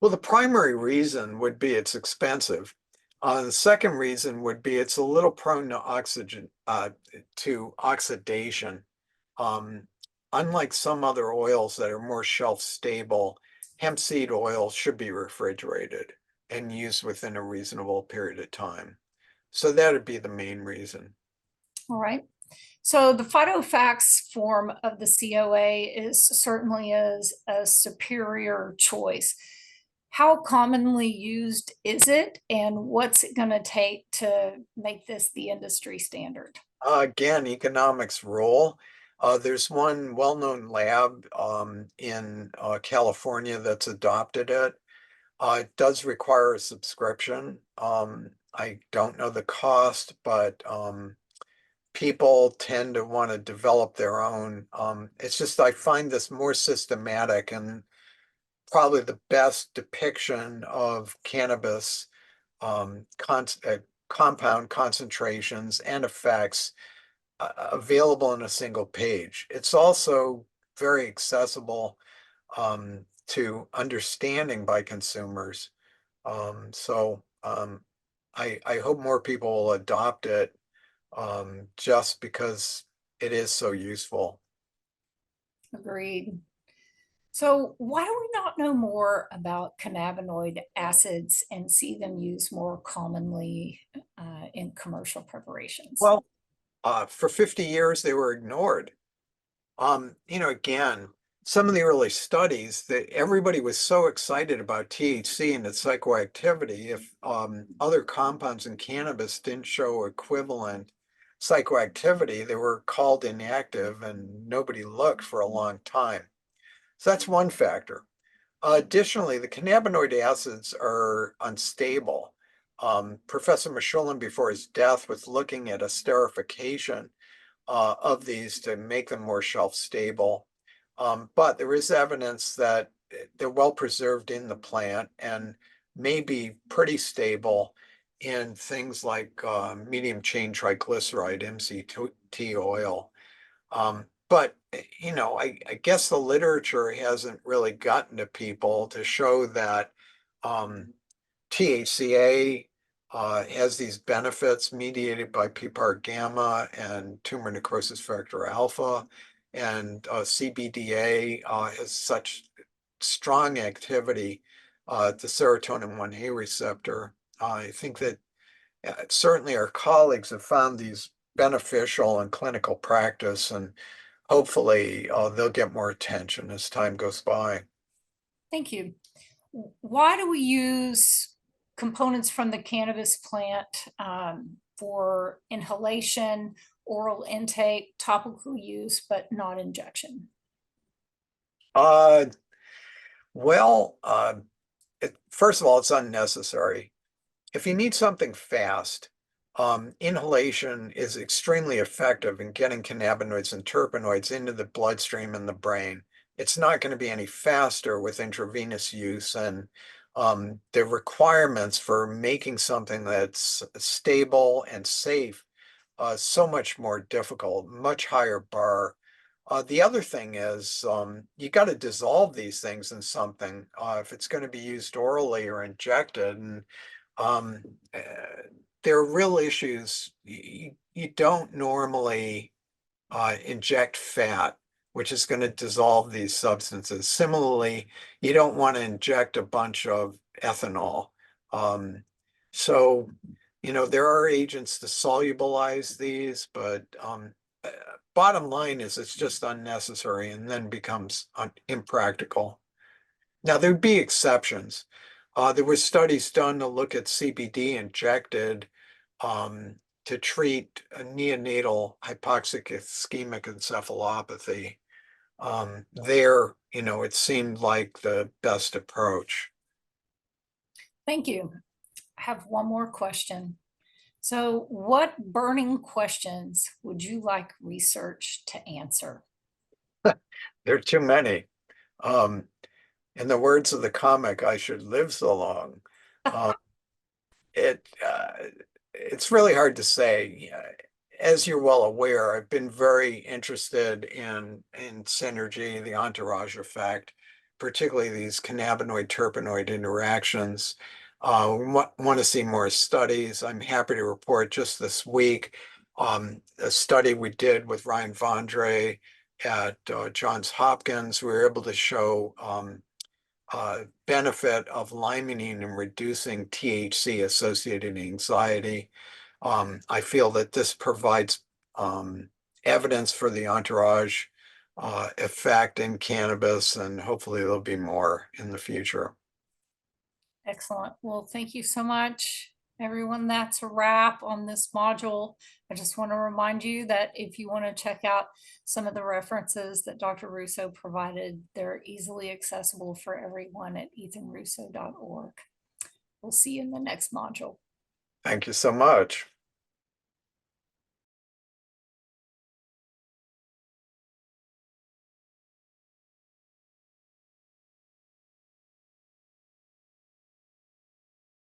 Well, the primary reason would be it's expensive. The second reason would be it's a little prone to oxidation. Um, Unlike some other oils that are more shelf stable, hemp seed oil should be refrigerated and used within a reasonable period of time. So that would be the main reason. All right. So the Phytofax form of the COA is certainly is a superior choice. How commonly used is it, and what's it going to take to make this the industry standard? Again, economics rule. There's one well-known lab in California that's adopted it. It does require a subscription. I don't know the cost, but people tend to want to develop their own. It's just I find this more systematic and probably the best depiction of cannabis compound concentrations and effects available in a single page. It's also very accessible to understanding by consumers. I hope more people will adopt it just because it is so useful. Agreed. So, why do we not know more about cannabinoid acids and see them used more commonly in commercial preparations? Well, for 50 years, they were ignored. Again, some of the early studies that everybody was so excited about THC and its psychoactivity, if other compounds in cannabis didn't show equivalent psychoactivity, they were called inactive and nobody looked for a long time. So that's one factor. Additionally, the cannabinoid acids are unstable. Professor Mechoulam, before his death, was looking at esterification of these to make them more shelf stable. But there is evidence that they're well preserved in the plant and may be pretty stable in things like medium chain triglyceride, MCT oil. But I guess the literature hasn't really gotten to people to show that um, THCA has these benefits mediated by PPAR gamma and tumor necrosis factor alpha, and CBDA has such strong activity, the serotonin 1A receptor. I think that certainly our colleagues have found these beneficial in clinical practice, and hopefully they'll get more attention as time goes by. Thank you. Why do we use components from the cannabis plant for inhalation, oral intake, topical use, but not injection? Uh, well, first of all, it's unnecessary. If you need something fast, inhalation is extremely effective in getting cannabinoids and terpenoids into the bloodstream and the brain. It's not going to be any faster with intravenous use, and the requirements for making something that's stable and safe so much more difficult, much higher bar. The other thing is you got to dissolve these things in something if it's going to be used orally or injected. And um, uh, there are real issues. You don't normally inject fat, which is going to dissolve these substances. Similarly, you don't want to inject a bunch of ethanol. Um, so, there are agents to solubilize these, but uh, bottom line is it's just unnecessary and then becomes impractical. Now, there'd be exceptions. There were studies done to look at CBD injected um, to treat a neonatal hypoxic ischemic encephalopathy. It seemed like the best approach. Thank you. I have one more question. So, what burning questions would you like research to answer? There are too many. Um, in the words of the comic, I should live so long. Um, it it's really hard to say. As you're well aware, I've been very interested in synergy, the entourage effect, particularly these cannabinoid terpenoid interactions. We want to see more studies. I'm happy to report just this week a study we did with Ryan Vondre at Johns Hopkins. We were able to show benefit of limonene in reducing THC associated anxiety. I feel that this provides evidence for the entourage effect in cannabis, and hopefully there'll be more in the future. Excellent. Well, thank you so much, everyone. That's a wrap on this module. I just want to remind you that if you want to check out some of the references that Dr. Russo provided, they're easily accessible for everyone at ethanrusso.org. We'll see you in the next module. Thank you so much.